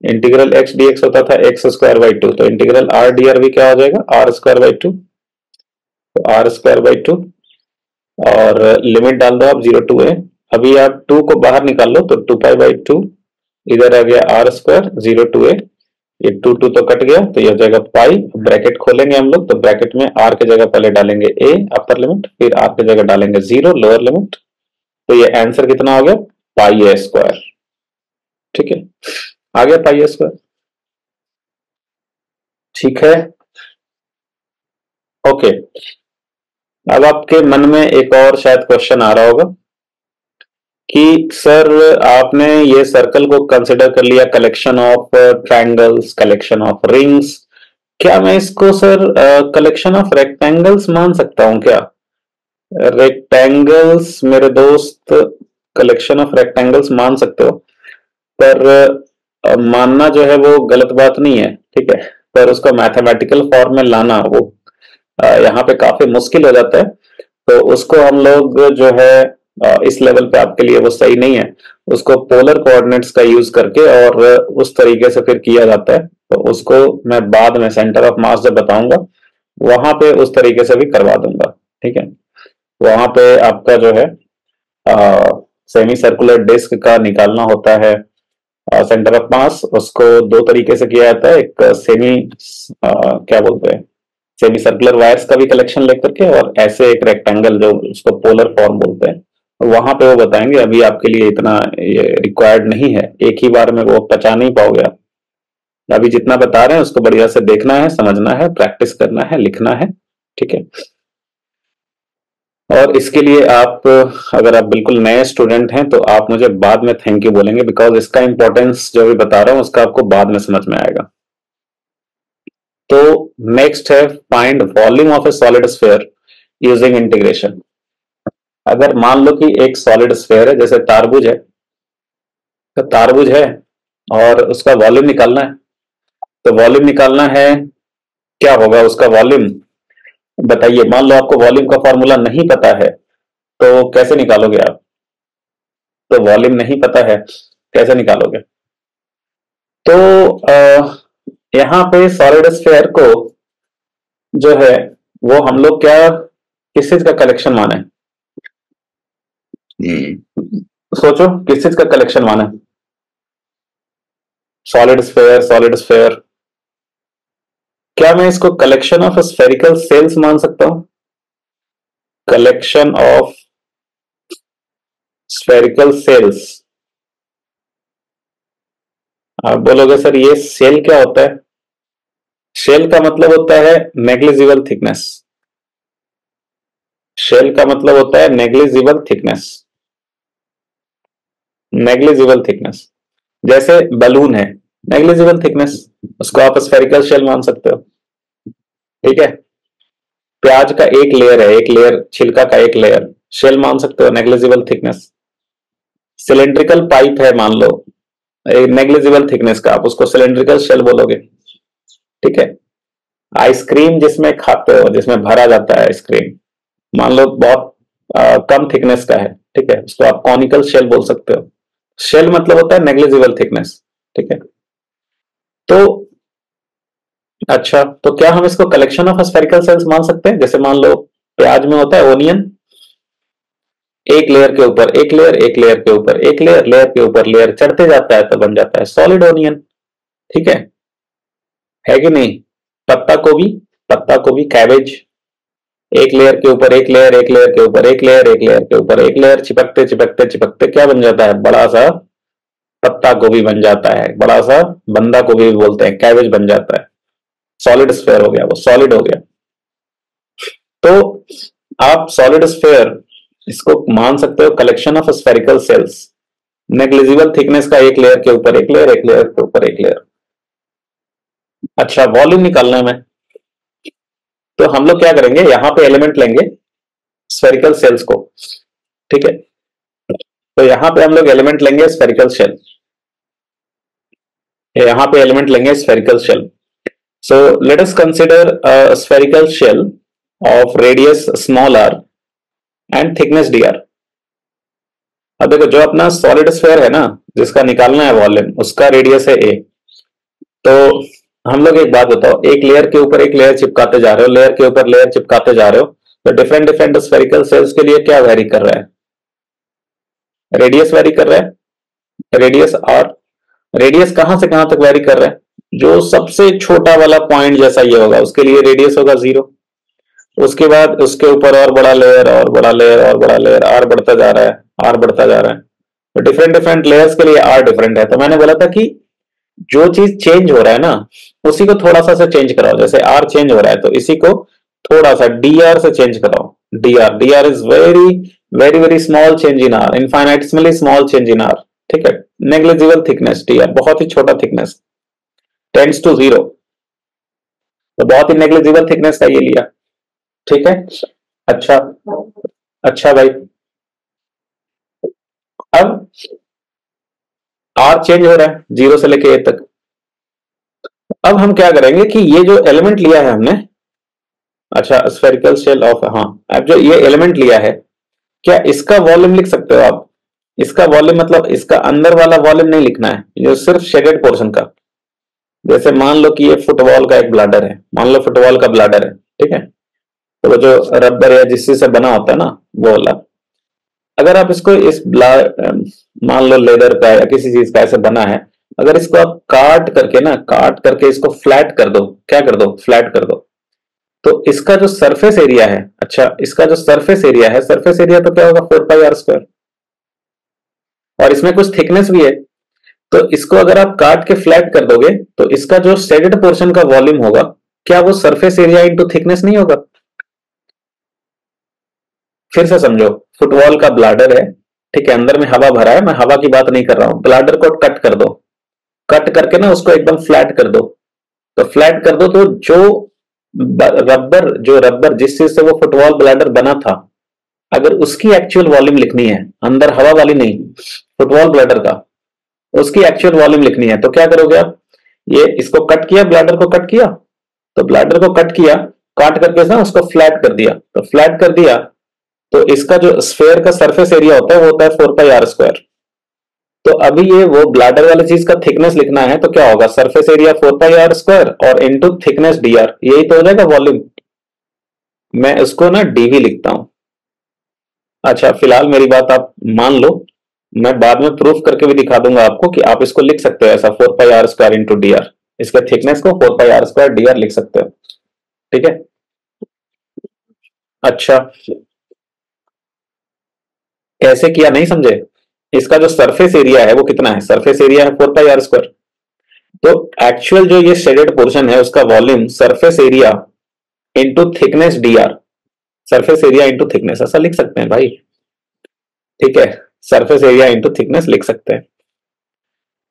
इंटीग्रल x dx होता था x स्क्वायर बाई 2, तो इंटीग्रल r dr भी क्या हो जाएगा, r स्क्वायर बाई 2, तो r स्क्वायर बाई 2, और लिमिट डाल दो आप 0 टू a। अभी आप 2 को बाहर निकाल लो, तो 2π बाई 2, इधर आ गया r स्क्वायर, 0 टू a, ये 2 तो कट गया, तो ये हो जाएगा पाई। ब्रैकेट खोलेंगे हम लोग, तो ब्रैकेट में r के जगह पहले डालेंगे a अपर लिमिट, फिर r के जगह डालेंगे 0 लोअर लिमिट, तो ये आंसर कितना हो गया, पाई a स्क्वायर, ठीक है, आ गया पाई a स्क्वायर, ठीक है, ओके। अब आपके मन में एक और शायद क्वेश्चन आ रहा होगा कि सर आपने ये सर्कल को कंसिडर कर लिया collection of triangles, collection of rings, क्या मैं इसको सर कलेक्शन ऑफ रेक्टेंगल्स मान सकता हूं क्या? रेक्टेंगल्स मेरे दोस्त, कलेक्शन ऑफ रेक्टेंगल्स मान सकते हो, पर मानना जो है वो गलत बात नहीं है, ठीक है, पर उसको मैथमेटिकल फॉर्म में लाना वो यहाँ पे काफी मुश्किल हो जाता है। तो उसको हम लोग जो है इस लेवल पे आपके लिए वो सही नहीं है, उसको पोलर कोऑर्डिनेट्स का यूज करके और उस तरीके से फिर किया जाता है। तो उसको मैं बाद में सेंटर ऑफ मास जब बताऊंगा वहां पे उस तरीके से भी करवा दूंगा, ठीक है। वहां पे आपका जो है सेमी सर्कुलर डिस्क का निकालना होता है सेंटर ऑफ मास, उसको दो तरीके से किया जाता है, एक क्या बोलते हैं, सेमी सर्कुलर वायर्स का भी कलेक्शन लेकर के, और ऐसे एक रेक्टेंगल जो उसको पोलर फॉर्म बोलते हैं, वहां पे वो बताएंगे। अभी आपके लिए इतना रिक्वायर्ड नहीं है, एक ही बार में वो पचा नहीं पाओगे आप। अभी जितना बता रहे हैं उसको बढ़िया से देखना है, समझना है, प्रैक्टिस करना है, लिखना है, ठीक है। और इसके लिए आप, अगर आप बिल्कुल नए स्टूडेंट हैं तो आप मुझे बाद में थैंक यू बोलेंगे, बिकॉज इसका इंपॉर्टेंस जो भी बता रहा हूं उसका आपको बाद में समझ में आएगा। तो नेक्स्ट है find volume of A solid sphere using integration. अगर मान लो कि एक सॉलिड स्फीयर है, जैसे तारबूज है, तो तारबूज है और उसका वॉल्यूम निकालना है, तो वॉल्यूम निकालना है, क्या होगा उसका वॉल्यूम बताइए। मान लो आपको वॉल्यूम का फॉर्मूला नहीं पता है, तो कैसे निकालोगे आप? तो वॉल्यूम नहीं पता है, कैसे निकालोगे? तो यहाँ पे सॉलिड स्फीयर को जो है वो हम लोग क्या, किस चीज का कलेक्शन माने? सोचो किस चीज का कलेक्शन माने? सॉलिड स्फीयर, सॉलिड स्फीयर, क्या मैं इसको कलेक्शन ऑफ स्फेरिकल सेल्स मान सकता हूं? Collection of spherical shells. आप बोलोगे सर ये सेल क्या होता है? शेल का मतलब होता है नेग्लिजिबल थिकनेस, शेल का मतलब होता है नेग्लिजिबल थिकनेस, नेग्लिजिबल थिकनेस। जैसे बलून है, नेग्लिजिबल थिकनेस, उसको आप स्फेरिकल शेल मान सकते हो। ठीक है, प्याज का एक लेयर है, एक लेयर छिलका का एक लेयर, शेल मान सकते हो, नेग्लिजिबल थिकनेस। सिलेंड्रिकल पाइप है मान लो, नेग्लिजिबल थिकनेस का, आप उसको सिलेंड्रिकल शेल बोलोगे। ठीक है, आइसक्रीम जिसमें खाते हो, जिसमें भरा जाता है आइसक्रीम, मान लो बहुत कम थिकनेस का है, ठीक है, उसको आप कॉनिकल शेल बोल सकते हो। शेल मतलब होता है नेग्लिजिबल थिकनेस। ठीक है, तो अच्छा, तो क्या हम इसको कलेक्शन ऑफ स्फेरिकल सेल्स मान सकते हैं? जैसे मान लो प्याज में होता है ओनियन, एक लेयर के ऊपर एक लेयर, एक लेयर के ऊपर एक लेयर, लेयर के ऊपर लेयर चढ़ते जाता है तो बन जाता है सॉलिड ओनियन। ठीक है कि नहीं? पत्ता गोभी, पत्ता गोभी, कैबेज, एक लेयर के ऊपर एक लेयर, एक लेयर के ऊपर एक लेयर, एक लेयर के ऊपर एक लेयर, चिपकते चिपकते चिपकते क्या बन जाता है? बड़ा सा पत्ता गोभी बन जाता है, बड़ा सा बंदा गोभी भी बोलते हैं, कैबेज बन जाता है। सॉलिड स्फेयर हो गया, वो सॉलिड हो गया। तो आप सॉलिड स्फेयर इसको मान सकते हो collection of spherical shells, negligible thickness का, एक लेयर के ऊपर एक लेयर, एक लेयर के ऊपर एक लेयर। अच्छा, वॉल्यूम निकालना है में, तो हम लोग क्या करेंगे, यहां पे एलिमेंट लेंगे स्फेरिकल सेल्स को। ठीक है, तो यहां पे हम लोग एलिमेंट लेंगे स्फेरिकल शेल, यहां पे एलिमेंट लेंगे spherical shell. So let us consider a spherical shell of radius small r and thickness d r. अब देखो, जो अपना सॉलिड स्फेयर है ना, जिसका निकालना है वॉल्यूम, उसका रेडियस है ए। तो हम लोग एक बात बताओ, एक लेयर के ऊपर एक लेयर चिपकाते जा रहे हो, लेयर के ऊपर लेयर चिपकाते जा रहे हो, तो डिफरेंट डिफरेंट स्फेरिकल सेल्स के लिए क्या वेरी कर रहा है? रेडियस वेरी कर रहा है, रेडियस। और रेडियस कहां से कहां तक वेरी कर रहा है? जो सबसे छोटा वाला पॉइंट जैसा ये होगा उसके लिए रेडियस होगा 0। उसके बाद उसके ऊपर और बड़ा लेयर, और बड़ा लेयर, और बड़ा लेयर, आर बढ़ता जा रहा है, आर बढ़ता जा रहा है। तो डिफरेंट डिफरेंट लेयर्स के लिए आर डिफरेंट है। तो मैंने बोला था कि जो चीज चेंज हो रहा है ना, उसी को थोड़ा सा चेंज कराओ। जैसे आर चेंज हो रहा है तो इसी को थोड़ा सा डी आर से चेंज कराओ। D R is very very very small change in are, infinitely small change in are. ठीक है, नेग्लिजिबल थिकनेस डी आर, बहुत ही छोटा थिकनेस, टेंड्स टू 0, तो बहुत ही नेग्लिजिबल थिकनेस का ये लिया। ठीक है, अच्छा, अच्छा भाई, अब आर चेंज हो रहा है 0 से लेके ए तक। अब हम क्या करेंगे कि ये जो एलिमेंट लिया है हमने, अच्छा स्फेरिकल शेल ऑफ, हाँ, अब जो ये एलिमेंट लिया है, क्या इसका वॉल्यूम लिख सकते हो आप? इसका वॉल्यूम मतलब इसका अंदर वाला वॉल्यूम नहीं लिखना है, ये सिर्फ शेडेड पोर्शन का। जैसे मान लो कि ये फुटबॉल का एक ब्लाडर है, मान लो फुटबॉल का ब्लाडर है। ठीक है, तो वो जो रबर या जिससे से बना होता है ना, वो वाला, अगर आप इसको मान लो लेदर का या किसी चीज का ऐसे बना है, अगर इसको आप काट करके ना, काट करके इसको फ्लैट कर दो, क्या कर दो, फ्लैट कर दो, तो इसका जो सरफेस एरिया है, अच्छा इसका जो सरफेस एरिया है, सरफेस एरिया तो क्या होगा, 4 पाई r स्क्वायर, और इसमें कुछ थिकनेस भी है। तो इसको अगर आप काट के फ्लैट कर दोगे तो इसका जो शेडेड पोर्शन का वॉल्यूम होगा, क्या वो सरफेस एरिया इंटू थिकनेस नहीं होगा? फिर से समझो, फुटबॉल का ब्लाडर है, ठीक है, अंदर में हवा भरा है, मैं हवा की बात नहीं कर रहा हूं, ब्लाडर को कट कर दो, कट करके ना उसको एकदम फ्लैट कर दो। तो फ्लैट कर दो तो जो रबर, जो रबर जिस चीज से वो फुटबॉल ब्लाडर बना था, अगर उसकी एक्चुअल वॉल्यूम लिखनी है, अंदर हवा वाली नहीं, फुटबॉल ब्लाडर का, उसकी एक्चुअल वॉल्यूम लिखनी है, तो क्या करोगे आप? ये इसको कट किया, ब्लाडर को कट किया, तो ब्लाडर को कट किया, काट करके ना उसको फ्लैट कर दिया, तो फ्लैट कर दिया, तो इसका जो स्फेयर का सरफेस एरिया होता है वो होता है 4 पाई r स्क्वायर। तो अभी ये वो ब्लाडर वाली चीज का थिकनेस लिखना है, तो क्या होगा, सरफेस एरिया 4 पाई r स्क्वायर और इंटू थिकनेस डी आर, यही तो हो जाएगा वॉल्यूम। मैं इसको ना डीवी लिखता हूं। अच्छा, फिलहाल मेरी बात आप मान लो, मैं बाद में प्रूफ करके भी दिखा दूंगा आपको कि आप इसको लिख सकते हो ऐसा, 4 पाई r square into D R, इसके थिकनेस को 4 पाई r स्क्वायर डी आर लिख सकते हो। ठीक है, अच्छा, कैसे किया नहीं समझे? इसका जो सरफेस एरिया है वो कितना है, सरफेस एरिया है 4 पाई r स्क्वायर, तो एक्चुअल जो ये शेडेड पोर्शन है उसका volume surface area into thickness d are, surface area into thickness, ऐसा लिख सकते हैं भाई। ठीक है, सरफेस एरिया इंटू थिकनेस लिख सकते हैं।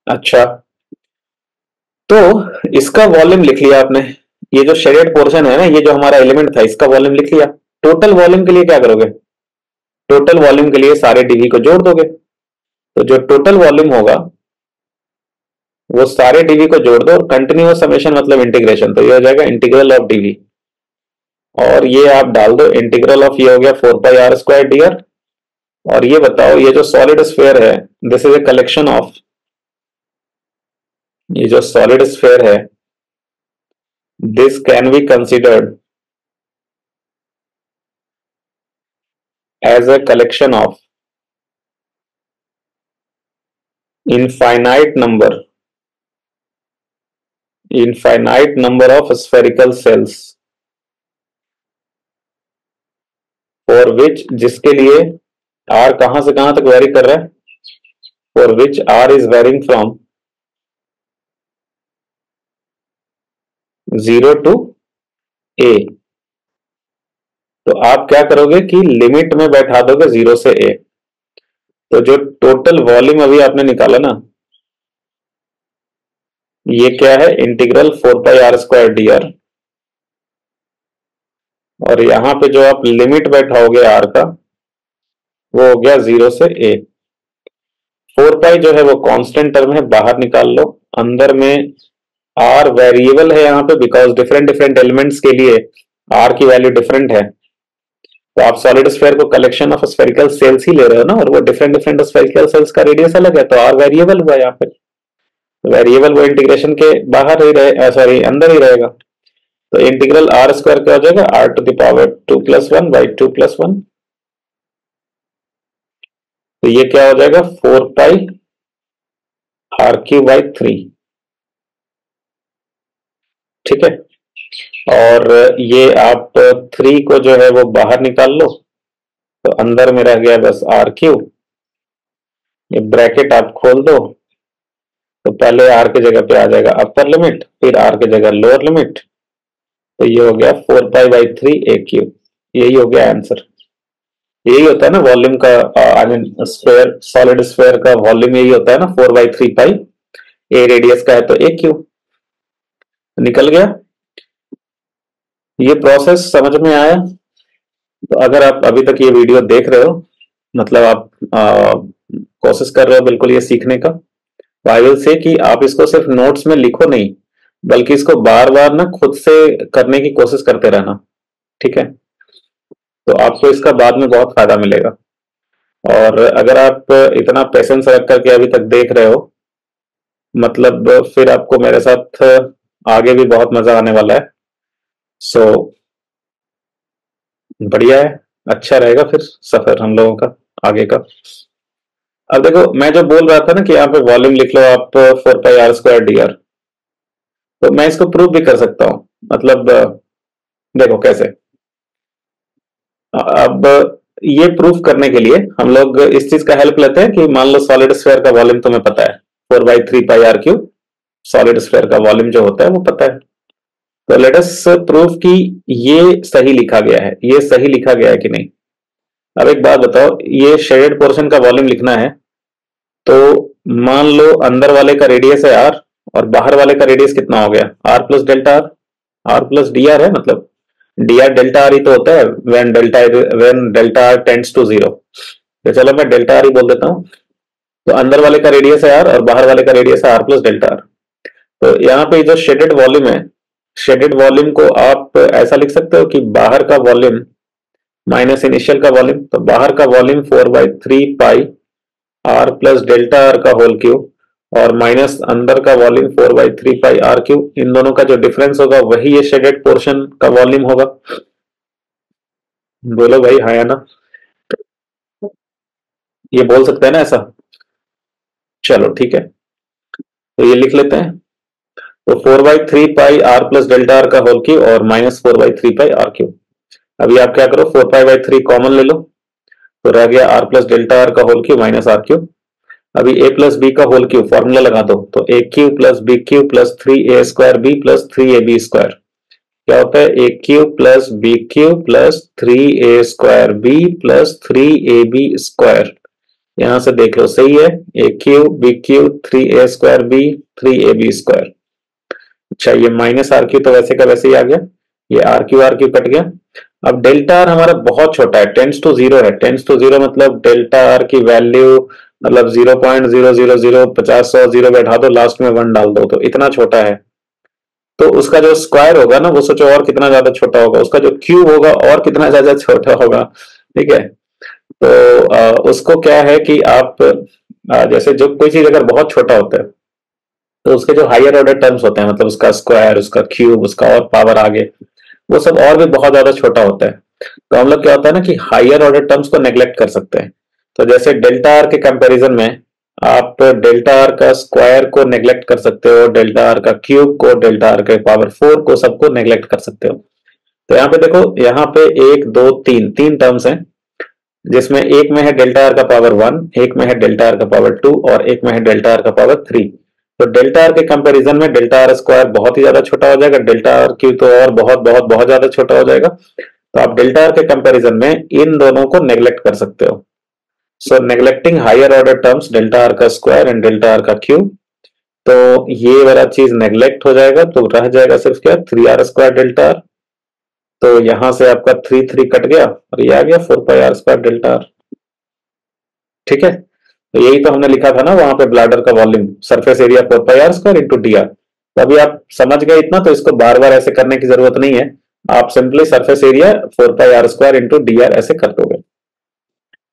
अच्छा, तो इसका वॉल्यूम लिख लिया आपने, ये जो शेडेड पोर्शन है ना, ये जो हमारा एलिमेंट था, इसका वॉल्यूम लिख लिया। टोटल वॉल्यूम के लिए क्या करोगे, टोटल वॉल्यूम के लिए सारे डीवी को जोड़ दोगे। तो जो टोटल वॉल्यूम होगा वो सारे डीवी को जोड़ दो, और कंटिन्यूअस समेशन मतलब इंटीग्रेशन, तो ये हो जाएगा इंटीग्रल ऑफ डीवी। और ये आप डाल दो, इंटीग्रल ऑफ ये हो गया 4πr² dr। और ये बताओ, ये जो सॉलिड स्फीयर है, this is a collection of, ये जो सॉलिड स्फीयर है, this can be considered as a collection of infinite number of spherical cells for which, जिसके लिए r कहां से कहां तक वेरी कर रहा है, for which r is varying from 0 to a। तो आप क्या करोगे कि लिमिट में बैठा दोगे 0 से a। तो जो टोटल वॉल्यूम अभी आपने निकाला ना, ये क्या है, इंटीग्रल 4πr² dr। और यहां पे जो आप लिमिट बैठाओगे r का, वो हो गया 0 से a। 4π जो है वो कांस्टेंट टर्म है, बाहर निकाल लो। अंदर में r वेरिएबल है यहाँ पे, बिकॉज डिफरेंट डिफरेंट एलिमेंट्स के लिए r की वैल्यू डिफरेंट है। तो आप सॉलिड स्फीयर को कलेक्शन ऑफ स्फेरिकल सेल्स ही ले रहे हो ना, और वो डिफरेंट डिफरेंट स्फेरिकल सेल्स का रेडियस अलग है, तो r वेरिएबल हुआ यहाँ पे। वेरिएबल वो इंटीग्रेशन के बाहर ही रहे, सॉरी अंदर ही रहेगा। तो इंटीग्रल r² क्या हो जाएगा, r⁴ तो ये क्या हो जाएगा, 4πr³/3। ठीक है, और ये आप 3 को जो है वो बाहर निकाल लो, तो अंदर में रह गया बस r³। ये ब्रैकेट आप खोल दो, तो पहले r के जगह पे आ जाएगा अपर लिमिट, फिर r के जगह लोअर लिमिट, तो ये हो गया 4π/3a³। यही हो गया आंसर। यही होता है ना वॉल्यूम का, I mean sphere, solid sphere का वॉल्यूम यही होता है ना, 4/3π। a रेडियस का है तो a³। निकल गया। ये प्रोसेस समझ में आया? तो अगर आप अभी तक ये वीडियो देख रहे हो, मतलब आप कोशिश कर रहे हो बिल्कुल ये सीखने का, तो आई विल से कि आप इसको सिर्फ नोट्स में लिखो नहीं, बल्कि इसको बार बार ना खुद से करने की कोशिश करते रहना। ठीक है, तो आपको इसका बाद में बहुत फायदा मिलेगा। और अगर आप इतना पेशेंस रख करके अभी तक देख रहे हो, मतलब फिर आपको मेरे साथ आगे भी बहुत मजा आने वाला है। सो बढ़िया है, अच्छा रहेगा फिर सफर हम लोगों का आगे का। अब देखो, मैं जो बोल रहा था ना कि यहाँ पे वॉल्यूम लिख लो आप 4πr² dr, तो मैं इसको प्रूव भी कर सकता हूँ। मतलब देखो कैसे। अब ये प्रूफ करने के लिए हम लोग इस चीज का हेल्प लेते हैं कि मान लो सॉलिड स्फीयर का वॉल्यूम तुम्हें पता है, 4/3πr³। सॉलिड स्फीयर का वॉल्यूम जो होता है वो पता है। तो लेट अस प्रूफ कि ये सही लिखा गया है, ये सही लिखा गया है कि नहीं। अब एक बात बताओ, ये शेडेड पोर्शन का वॉल्यूम लिखना है, तो मान लो अंदर वाले का रेडियस है r, और बाहर वाले का रेडियस कितना हो गया, r+Δr। r+dr है, मतलब dr डेल्टा r ही तो होता है when delta r tends to 0। तो चलो मैं डेल्टा r ही बोल देता हूँ। तो अंदर वाले का रेडियस है r, और बाहर वाले का रेडियस है r+Δr। तो यहाँ पे जो शेडेड वॉल्यूम है, शेडेड वॉल्यूम को आप ऐसा लिख सकते हो कि बाहर का वॉल्यूम माइनस इनिशियल का वॉल्यूम। तो बाहर का वॉल्यूम 4/3πr+Δr का होल क्यूब, और माइनस अंदर का वॉल्यूम 4/3πr³। इन दोनों का जो डिफरेंस होगा वही ये शेडेड पोर्शन का वॉल्यूम होगा। बोलो भाई हाँ या ना, ये बोल सकते हैं ना ऐसा? चलो ठीक है, तो ये लिख लेते हैं। तो 4/3πr+Δr का होल क्यूब और -4/3πr³। अभी आप क्या करो, 4π/3 कॉमन ले लो, तो रह गया r+Δr का होल क्यूब माइनस r³। अभी a+b का होल क्यूब फॉर्मूला लगा दो, तो a³ + b³ + 3a²b + 3ab²। क्या होता है, a³ + b³ + 3a²b + 3ab²। यहां से देख लो सही है, a³ b³ 3a²b 3ab²। अच्छा, ये माइनस आर क्यू तो वैसे का वैसे ही आ गया, ये आर क्यू कट गया। अब डेल्टा आर हमारा बहुत छोटा है, टेंस टू जीरो है। टेंस टू जीरो मतलब डेल्टा आर की वैल्यू मतलब 0.00050 100 जीरो बैठा दो, लास्ट में 1 डाल दो, तो इतना छोटा है। तो उसका जो स्क्वायर होगा ना, वो सोचो और कितना ज्यादा छोटा होगा, उसका जो क्यूब होगा और कितना ज्यादा छोटा होगा। ठीक है। तो उसको क्या है कि आप जैसे जो कोई चीज अगर बहुत छोटा होता है तो उसके जो हायर ऑर्डर टर्म्स होते हैं, मतलब उसका स्क्वायर, उसका क्यूब, उसका और पावर आगे, वो सब और भी बहुत ज्यादा छोटा होता है। तो हम लोग क्या होता है ना कि हायर ऑर्डर टर्म्स को नेग्लेक्ट कर सकते हैं। तो जैसे डेल्टा आर के कंपैरिजन में आप डेल्टा आर का स्क्वायर को नेग्लेक्ट कर सकते हो, डेल्टा आर का क्यूब को, डेल्टा आर के पावर 4 को, सबको नेग्लेक्ट कर सकते हो। तो यहाँ पे देखो, यहाँ पे एक दो तीन तीन टर्म्स हैं, जिसमें एक में है डेल्टा आर का पावर 1, एक में है डेल्टा आर का पावर 2 और एक में है डेल्टा आर का पावर 3। तो डेल्टा आर के कंपैरिजन में डेल्टा आर स्क्वायर बहुत ही ज्यादा छोटा हो जाएगा, डेल्टा आर क्यू तो और बहुत बहुत बहुत ज्यादा छोटा हो जाएगा। तो आप डेल्टा आर के कंपैरिजन में इन दोनों को नेग्लेक्ट कर सकते हो। So neglecting higher order terms delta r का स्क्वायर एंड डेल्टा आर का क्यूब, तो ये वाला चीज नेग्लेक्ट हो जाएगा, तो रह जाएगा सिर्फ क्या, 3r² डेल्टा आर। तो यहां से आपका 3 कट गया और ये आ गया 4πr² डेल्टा आर। ठीक है। तो यही तो हमने लिखा था ना वहां पे, ब्लैडर का volume surface area 4πr² into D R. तो अभी आप समझ गए इतना, तो इसको बार बार ऐसे करने की जरूरत नहीं है। आप simply surface area 4πr² into D R ऐसे कर दोगे।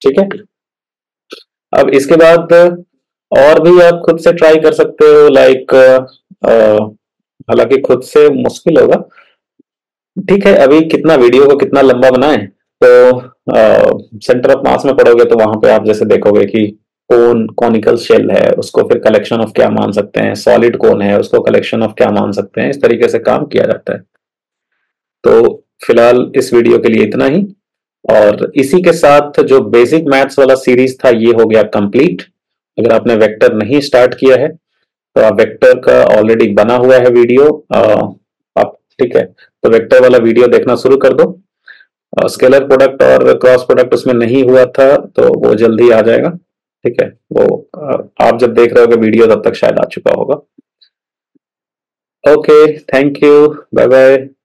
ठीक है। अब इसके बाद और भी आप खुद से ट्राई कर सकते हो, लाइक हालांकि खुद से मुश्किल होगा। ठीक है, अभी कितना वीडियो को कितना लंबा बनाए, तो सेंटर ऑफ मास में पढ़ोगे तो वहां पे आप जैसे देखोगे कि कोन कॉनिकल शेल है, उसको फिर कलेक्शन ऑफ क्या मान सकते हैं, सॉलिड कोन है उसको कलेक्शन ऑफ क्या मान सकते हैं, इस तरीके से काम किया जाता है। तो फिलहाल इस वीडियो के लिए इतना ही, और इसी के साथ जो बेसिक मैथ्स वाला सीरीज था ये हो गया कंप्लीट। अगर आपने वेक्टर नहीं स्टार्ट किया है तो आप वेक्टर का ऑलरेडी बना हुआ है वीडियो, आप ठीक है, तो वेक्टर वाला वीडियो देखना शुरू कर दो। स्केलर प्रोडक्ट और क्रॉस प्रोडक्ट उसमें नहीं हुआ था तो वो जल्दी आ जाएगा। ठीक है, वो आप जब देख रहे होगे वीडियो तब तक शायद आ चुका होगा। Okay, thank you, bye bye.